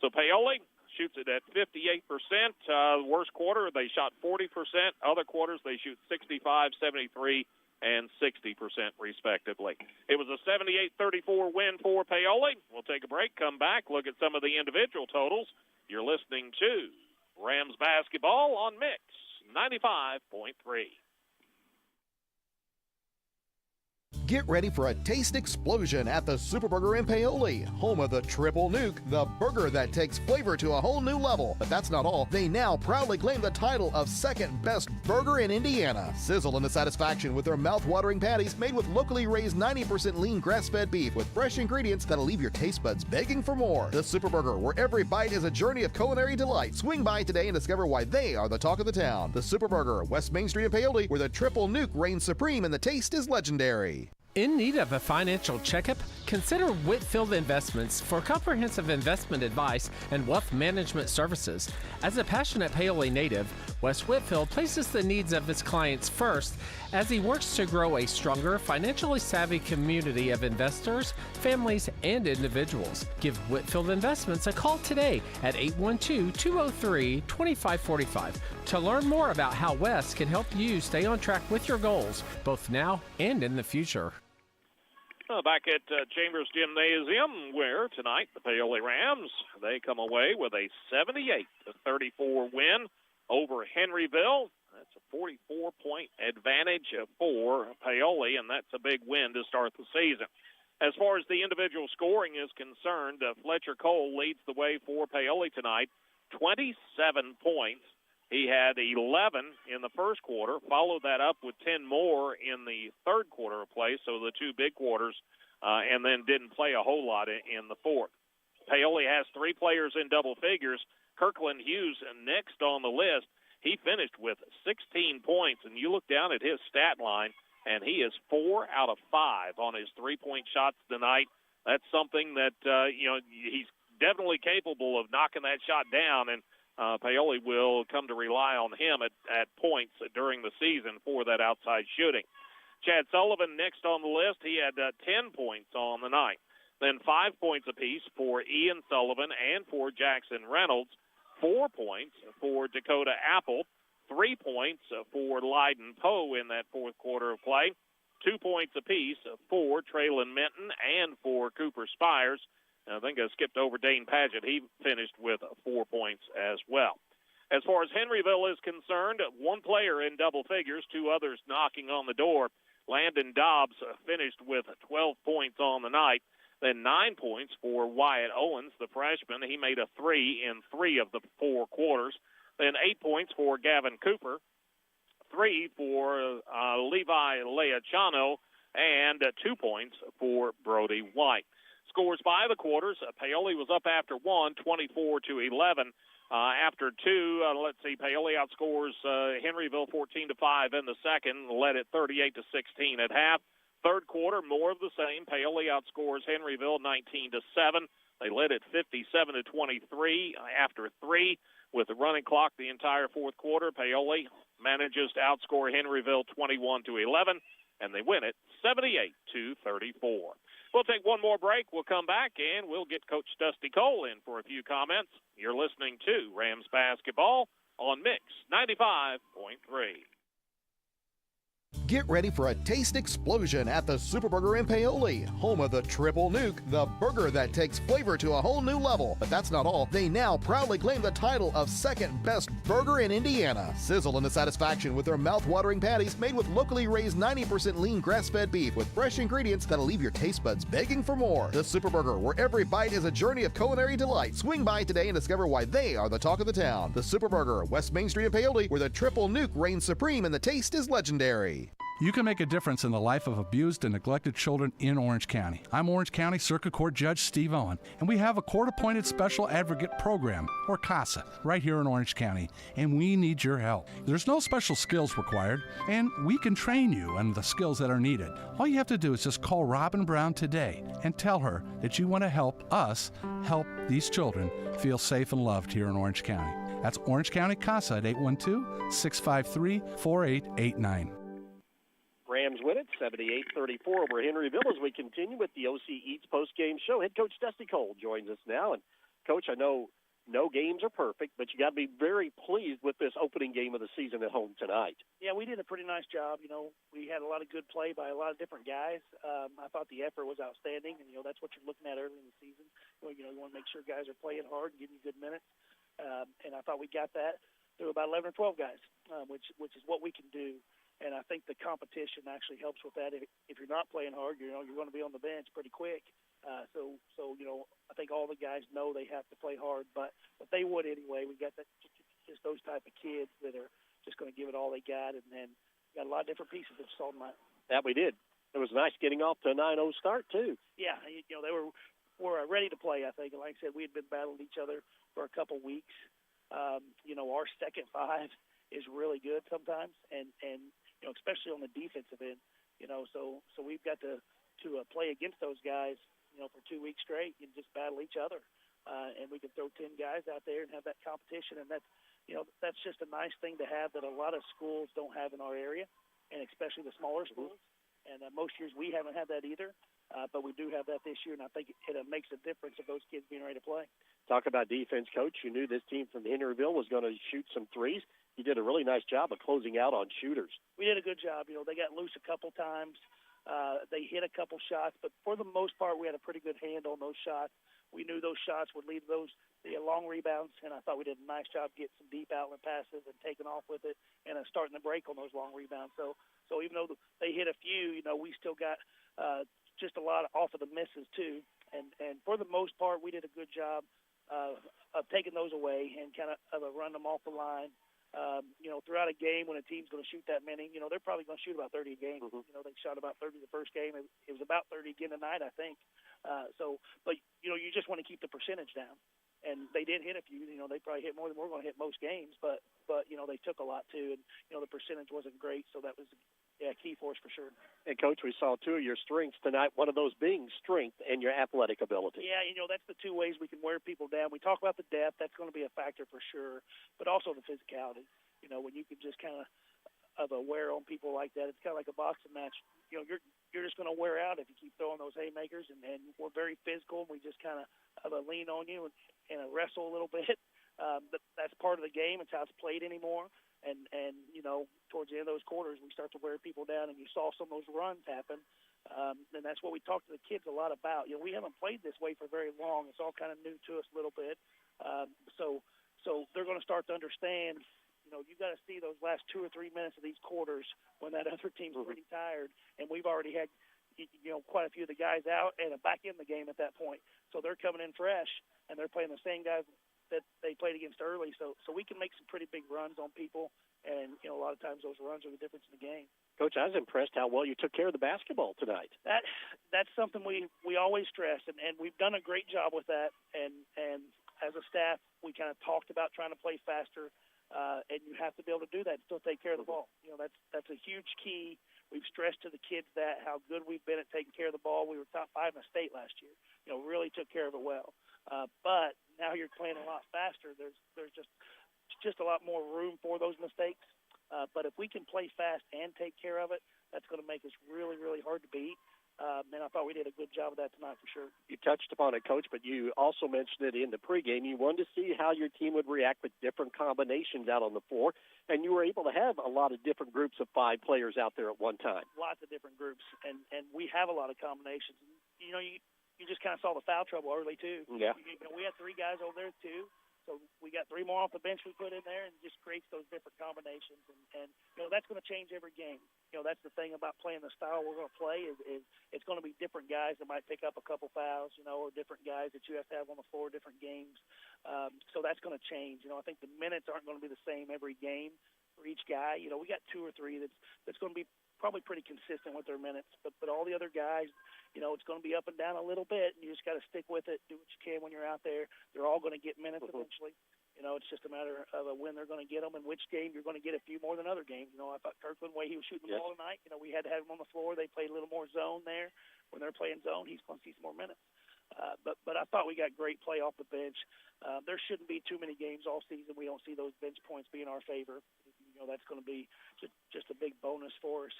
So Paoli shoots it at 58%. Worst quarter, they shot 40%. Other quarters, they shoot 65, 73, and 60% respectively. It was a 78-34 win for Paoli. We'll take a break, come back, look at some of the individual totals. You're listening to Rams basketball on Mix 95.3. Get ready for a taste explosion at the Superburger in Paoli, home of the Triple Nuke, the burger that takes flavor to a whole new level. But that's not all. They now proudly claim the title of second best burger in Indiana. Sizzle into satisfaction with their mouth-watering patties made with locally raised 90% lean grass-fed beef with fresh ingredients that'll leave your taste buds begging for more. The Superburger, where every bite is a journey of culinary delight. Swing by today and discover why they are the talk of the town. The Superburger, West Main Street in Paoli, where the Triple Nuke reigns supreme and the taste is legendary. In need of a financial checkup? Consider Whitfield Investments for comprehensive investment advice and wealth management services. As a passionate Paoli native, Wes Whitfield places the needs of his clients first as he works to grow a stronger, financially savvy community of investors, families, and individuals. Give Whitfield Investments a call today at 812-203-2545 to learn more about how Wes can help you stay on track with your goals, both now and in the future. Back at Chambers Gymnasium, where tonight the Paoli Rams, they come away with a 78-34 win over Henryville. That's a 44-point advantage for Paoli, and that's a big win to start the season. As far as the individual scoring is concerned, Fletcher Cole leads the way for Paoli tonight, 27 points. He had 11 in the first quarter, followed that up with 10 more in the third quarter of play, so the two big quarters, and then didn't play a whole lot in the fourth. Paoli has 3 players in double figures. Kirkland Hughes next on the list. He finished with 16 points, and you look down at his stat line, and he is 4 out of 5 on his three-point shots tonight. That's something that, he's definitely capable of knocking that shot down, and Paoli will come to rely on him at points during the season for that outside shooting. Chad Sullivan next on the list. He had 10 points on the night. Then 5 points apiece for Ian Sullivan and for Jackson Reynolds. 4 points for Dakota Apple. 3 points for Lyden Poe in that fourth quarter of play. 2 points apiece for Traylon Minton and for Cooper Spires. I think I skipped over Dane Padgett. He finished with 4 points as well. As far as Henryville is concerned, 1 player in double figures, 2 others knocking on the door. Landon Dobbs finished with 12 points on the night. Then 9 points for Wyatt Owens, the freshman. He made a 3 in 3 of the 4 quarters. Then 8 points for Gavin Cooper. 3 for Levi Leachano. And 2 points for Brody White. Scores by the quarters. Paoli was up after 1, 24-11. After 2, Paoli outscores Henryville 14-5 in the second, led it 38-16 at half. Third quarter, more of the same. Paoli outscores Henryville 19-7. They led it 57-23 after 3. With the running clock the entire fourth quarter, Paoli manages to outscore Henryville 21-11, and they win it 78-34. We'll take one more break. We'll come back, and we'll get Coach Dusty Cole in for a few comments. You're listening to Rams Basketball on Mix 95.3. Get ready for a taste explosion at the Superburger in Paoli, home of the Triple Nuke, the burger that takes flavor to a whole new level. But that's not all. They now proudly claim the title of second best burger in Indiana. Sizzle into satisfaction with their mouth-watering patties made with locally raised 90% lean grass-fed beef with fresh ingredients that'll leave your taste buds begging for more. The Superburger, where every bite is a journey of culinary delight. Swing by today and discover why they are the talk of the town. The Superburger, West Main Street in Paoli, where the Triple Nuke reigns supreme and the taste is legendary. You can make a difference in the life of abused and neglected children in Orange County. I'm Orange County Circuit Court Judge Steve Owen, and we have a court-appointed special advocate program, or CASA, right here in Orange County, and we need your help. There's no special skills required, and we can train you on the skills that are needed. All you have to do is just call Robin Brown today and tell her that you want to help us help these children feel safe and loved here in Orange County. That's Orange County CASA at 812-653-4889. Rams win it, 78-34 over Henryville as we continue with the OC Eats post-game show. Head coach Dusty Cole joins us now. And, Coach, I know no games are perfect, but you got to be very pleased with this opening game of the season at home tonight. Yeah, we did a pretty nice job. You know, we had a lot of good play by a lot of different guys. I thought the effort was outstanding, and, you know, that's what you're looking at early in the season. You know, you want to make sure guys are playing hard and giving you good minutes. And I thought we got that through about 11 or 12 guys, which is what we can do. And I think the competition actually helps with that. If you're not playing hard, you know, you're going to be on the bench pretty quick. So you know, I think all the guys know they have to play hard, but they would anyway. We got that, just those type of kids that are just going to give it all they got, and then got a lot of different pieces that saw tonight. That we did. It was nice getting off to a 9-0 start too. Yeah, you know, they were ready to play. I think, and like I said, we had been battling each other for a couple weeks. You know, our second five is really good sometimes, and you know, especially on the defensive end, you know, so we've got to play against those guys, you know, for 2 weeks straight and just battle each other. And we can throw 10 guys out there and have that competition. And that's, you know, that's just a nice thing to have that a lot of schools don't have in our area, and especially the smaller schools. And most years we haven't had that either, but we do have that this year, and I think it makes a difference of those kids being ready to play. Talk about defense, Coach. You knew this team from Henryville was going to shoot some threes. You did a really nice job of closing out on shooters. We did a good job. You know, they got loose a couple times. They hit a couple shots, but for the most part, we had a pretty good hand on those shots. We knew those shots would lead to the long rebounds, and I thought we did a nice job getting some deep outlet passes and taking off with it and starting to break on those long rebounds. So even though they hit a few, you know, we still got just a lot off of the misses too. And for the most part, we did a good job of taking those away and kind of run them off the line. You know, throughout a game when a team's going to shoot that many, you know, they're probably going to shoot about 30 a game. Mm-hmm. You know, they shot about 30 the first game. It was about 30 again tonight, I think. But, you know, you just want to keep the percentage down. And they did hit a few. You know, they probably hit more than we're going to hit most games. But you know, they took a lot, too. And, you know, the percentage wasn't great, so that was key for us for sure. And, Coach, we saw two of your strengths tonight, one of those being strength and your athletic ability. Yeah, you know, that's the two ways we can wear people down. We talk about the depth. That's going to be a factor for sure, but also the physicality. You know, when you can just kind of a wear on people like that, it's kind of like a boxing match. You know, you're just going to wear out if you keep throwing those haymakers, and we're very physical. And we just kind of have a lean on you and wrestle a little bit. But that's part of the game. It's how it's played anymore. And you know, towards the end of those quarters, we start to wear people down, and you saw some of those runs happen. And that's what we talk to the kids a lot about. You know, we haven't played this way for very long. It's all kind of new to us a little bit. So they're going to start to understand. You know, you got to see those last 2 or 3 minutes of these quarters when that other team's pretty tired, and we've already had, you know, quite a few of the guys out and back in the game at that point. So they're coming in fresh, and they're playing the same guys that they played against early. So we can make some pretty big runs on people, and, you know, a lot of times those runs are the difference in the game. Coach, I was impressed how well you took care of the basketball tonight. That's something we always stress, and we've done a great job with that. And as a staff, we kind of talked about trying to play faster. And you have to be able to do that and still take care of the ball. You know, that's a huge key. We've stressed to the kids that how good we've been at taking care of the ball. We were top 5 in the state last year. You know, really took care of it well. But now you're playing a lot faster. There's just a lot more room for those mistakes. But if we can play fast and take care of it, that's going to make us really, really hard to beat. And I thought we did a good job of that tonight for sure. You touched upon it, Coach, but you also mentioned it in the pregame. You wanted to see how your team would react with different combinations out on the floor, and you were able to have a lot of different groups of 5 players out there at one time. Lots of different groups, and we have a lot of combinations. You know, you just kind of saw the foul trouble early, too. Yeah. You know, we had 3 guys over there, too. So we got 3 more off the bench we put in there, and it just creates those different combinations. And you know, that's going to change every game. You know, that's the thing about playing the style we're going to play is it's going to be different guys that might pick up a couple fouls, you know, or different guys that you have to have on the floor, different games. So that's going to change. You know, I think the minutes aren't going to be the same every game for each guy. You know, we got 2 or 3 that's going to be probably pretty consistent with their minutes. But all the other guys, you know, it's going to be up and down a little bit, and you just got to stick with it, do what you can when you're out there. They're all going to get minutes eventually. You know, it's just a matter of when they're going to get them and which game you're going to get a few more than other games. You know, I thought Kirkland, the way he was shooting the ball tonight, you know, we had to have him on the floor. They played a little more zone there. When they're playing zone, he's going to see some more minutes. But I thought we got great play off the bench. There shouldn't be too many games all season we don't see those bench points be in our favor. You know, that's going to be just a big bonus for us.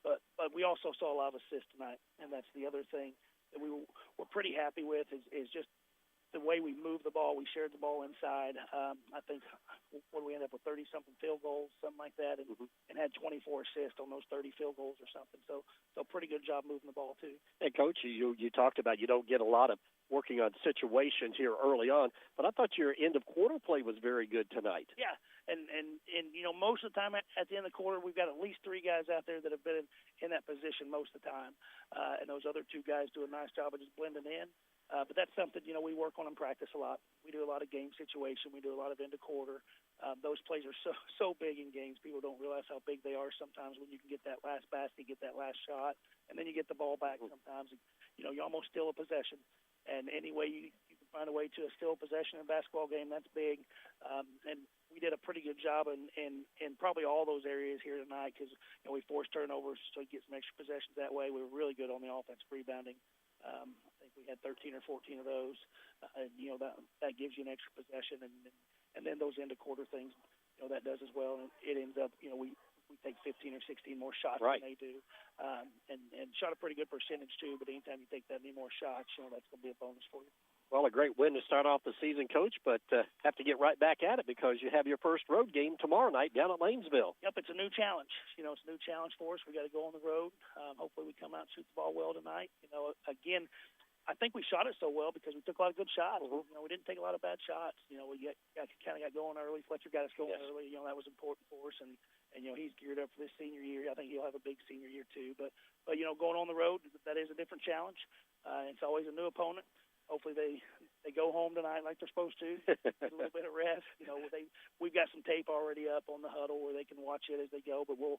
But we also saw a lot of assists tonight, and that's the other thing that we're pretty happy with is just the way we moved the ball. We shared the ball inside. I think when we ended up with 30-something field goals, something like that, and had 24 assists on those 30 field goals or something. So pretty good job moving the ball, too. And, Coach, you talked about you don't get a lot of working on situations here early on, but I thought your end-of-quarter play was very good tonight. Yeah, and you know, most of the time at the end of the quarter, we've got at least 3 guys out there that have been in that position most of the time, and those other 2 guys do a nice job of just blending in. But that's something, you know, we work on in practice a lot. We do a lot of game situation. We do a lot of end-of-quarter. Those plays are so big in games. People don't realize how big they are sometimes when you can get that last basket, get that last shot, and then you get the ball back sometimes. You know, you almost steal a possession. And any way you can find a way to steal a possession in a basketball game, that's big. And we did a pretty good job in probably all those areas here tonight because, you know, we forced turnovers so you get some extra possessions that way. We were really good on the offensive rebounding. I think we had 13 or 14 of those. And, you know, that gives you an extra possession. And then those end-of-quarter things, you know, that does as well. And it ends up, you know, we take 15 or 16 more shots than they do. And shot a pretty good percentage, too. But anytime you take that many more shots, you know, that's going to be a bonus for you. Well, a great win to start off the season, Coach, but have to get right back at it because you have your first road game tomorrow night down at Lanesville. Yep, it's a new challenge. You know, it's a new challenge for us. We got to go on the road. Hopefully we come out and shoot the ball well tonight. You know, again, I think we shot it so well because we took a lot of good shots. You know, we didn't take a lot of bad shots. You know, we kind of got going early. Fletcher got us going early. You know, that was important for us. And you know, he's geared up for this senior year. I think he'll have a big senior year too. But you know, going on the road, that is a different challenge. It's always a new opponent. Hopefully they go home tonight like they're supposed to. Get a little bit of rest. You know, we've got some tape already up on the huddle where they can watch it as they go. But we'll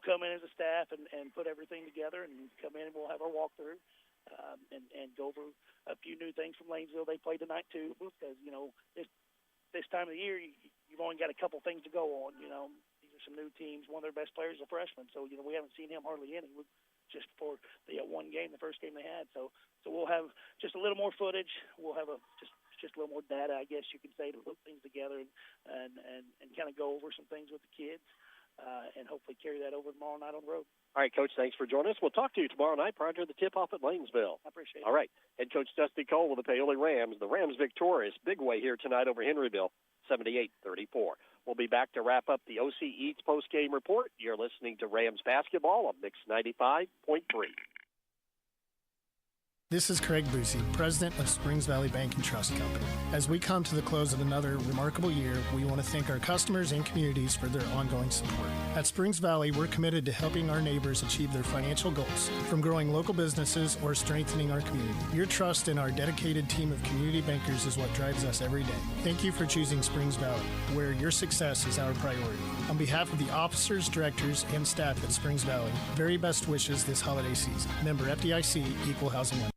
come in as a staff and put everything together and come in and we'll have our walkthrough and go over a few new things from Lanesville. They played tonight too because, you know, this time of the year you've only got a couple things to go on. You know, these are some new teams. One of their best players is a freshman, so you know we haven't seen him hardly any. Just before the one game, the first game they had. So we'll have just a little more footage. We'll have just a little more data, I guess you could say, to put things together and kind of go over some things with the kids and hopefully carry that over tomorrow night on the road. All right, Coach, thanks for joining us. We'll talk to you tomorrow night prior to the tip-off at Lanesville. I appreciate it. All right. Head Coach Dusty Cole with the Paoli Rams. The Rams victorious. Big way here tonight over Henryville, 78-34. We'll be back to wrap up the OC Eats post-game report. You're listening to Rams basketball on Mix 95.3. This is Craig Boosie, president of Springs Valley Bank and Trust Company. As we come to the close of another remarkable year, we want to thank our customers and communities for their ongoing support. At Springs Valley, we're committed to helping our neighbors achieve their financial goals, from growing local businesses or strengthening our community. Your trust in our dedicated team of community bankers is what drives us every day. Thank you for choosing Springs Valley, where your success is our priority. On behalf of the officers, directors, and staff at Springs Valley, very best wishes this holiday season. Member FDIC, Equal Housing Lender.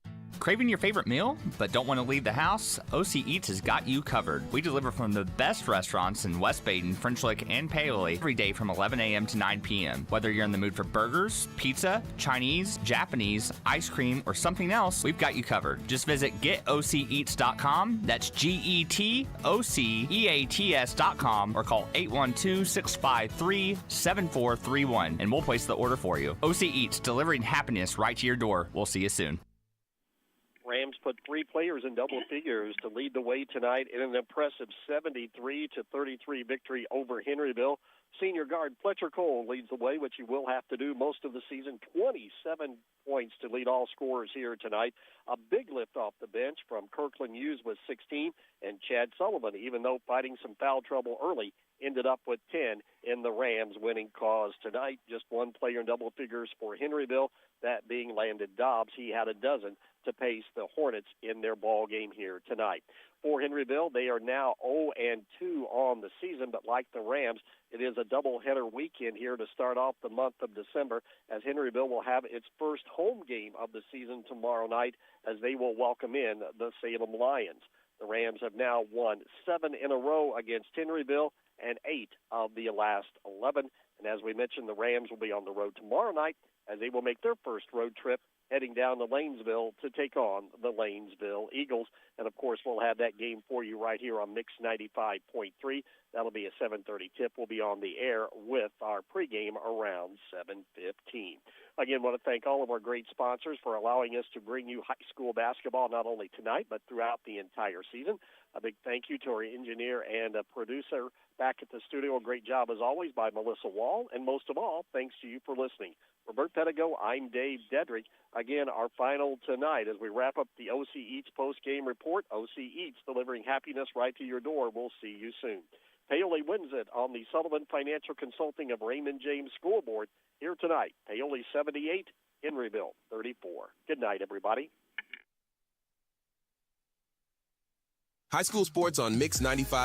Craving your favorite meal, but don't want to leave the house? OC Eats has got you covered. We deliver from the best restaurants in West Baden, French Lick, and Paoli every day from 11 a.m. to 9 p.m. Whether you're in the mood for burgers, pizza, Chinese, Japanese, ice cream, or something else, we've got you covered. Just visit getoceats.com. That's GETOCEATS.com or call 812-653-7431 and we'll place the order for you. OC Eats, delivering happiness right to your door. We'll see you soon. Rams put 3 players in double figures to lead the way tonight in an impressive 73-33 victory over Henryville. Senior guard Fletcher Cole leads the way, which he will have to do most of the season. 27 points to lead all scorers here tonight. A big lift off the bench from Kirkland Hughes with 16, and Chad Sullivan, even though fighting some foul trouble early, ended up with 10 in the Rams' winning cause tonight. Just one player in double figures for Henryville, that being Landon Dobbs. He had a dozen to pace the Hornets in their ball game here tonight. For Henryville, they are now 0-2 on the season, but like the Rams, it is a doubleheader weekend here to start off the month of December, as Henryville will have its first home game of the season tomorrow night as they will welcome in the Salem Lions. The Rams have now won 7 in a row against Henryville and 8 of the last 11. And as we mentioned, the Rams will be on the road tomorrow night as they will make their first road trip heading down to Lanesville to take on the Lanesville Eagles. And, of course, we'll have that game for you right here on Mix 95.3. That'll be a 7:30 tip. We'll be on the air with our pregame around 7:15. Again, want to thank all of our great sponsors for allowing us to bring you high school basketball not only tonight but throughout the entire season. A big thank you to our engineer and producer back at the studio. A great job, as always, by Melissa Wall. And most of all, thanks to you for listening. For Bert Pedigo, I'm Dave Dedrick. Again, our final tonight as we wrap up the OC Eats post-game report. OC Eats, delivering happiness right to your door. We'll see you soon. Paoli wins it on the Sullivan Financial Consulting of Raymond James Scoreboard here tonight. Paoli 78, Henryville 34. Good night, everybody. High school sports on Mix 95.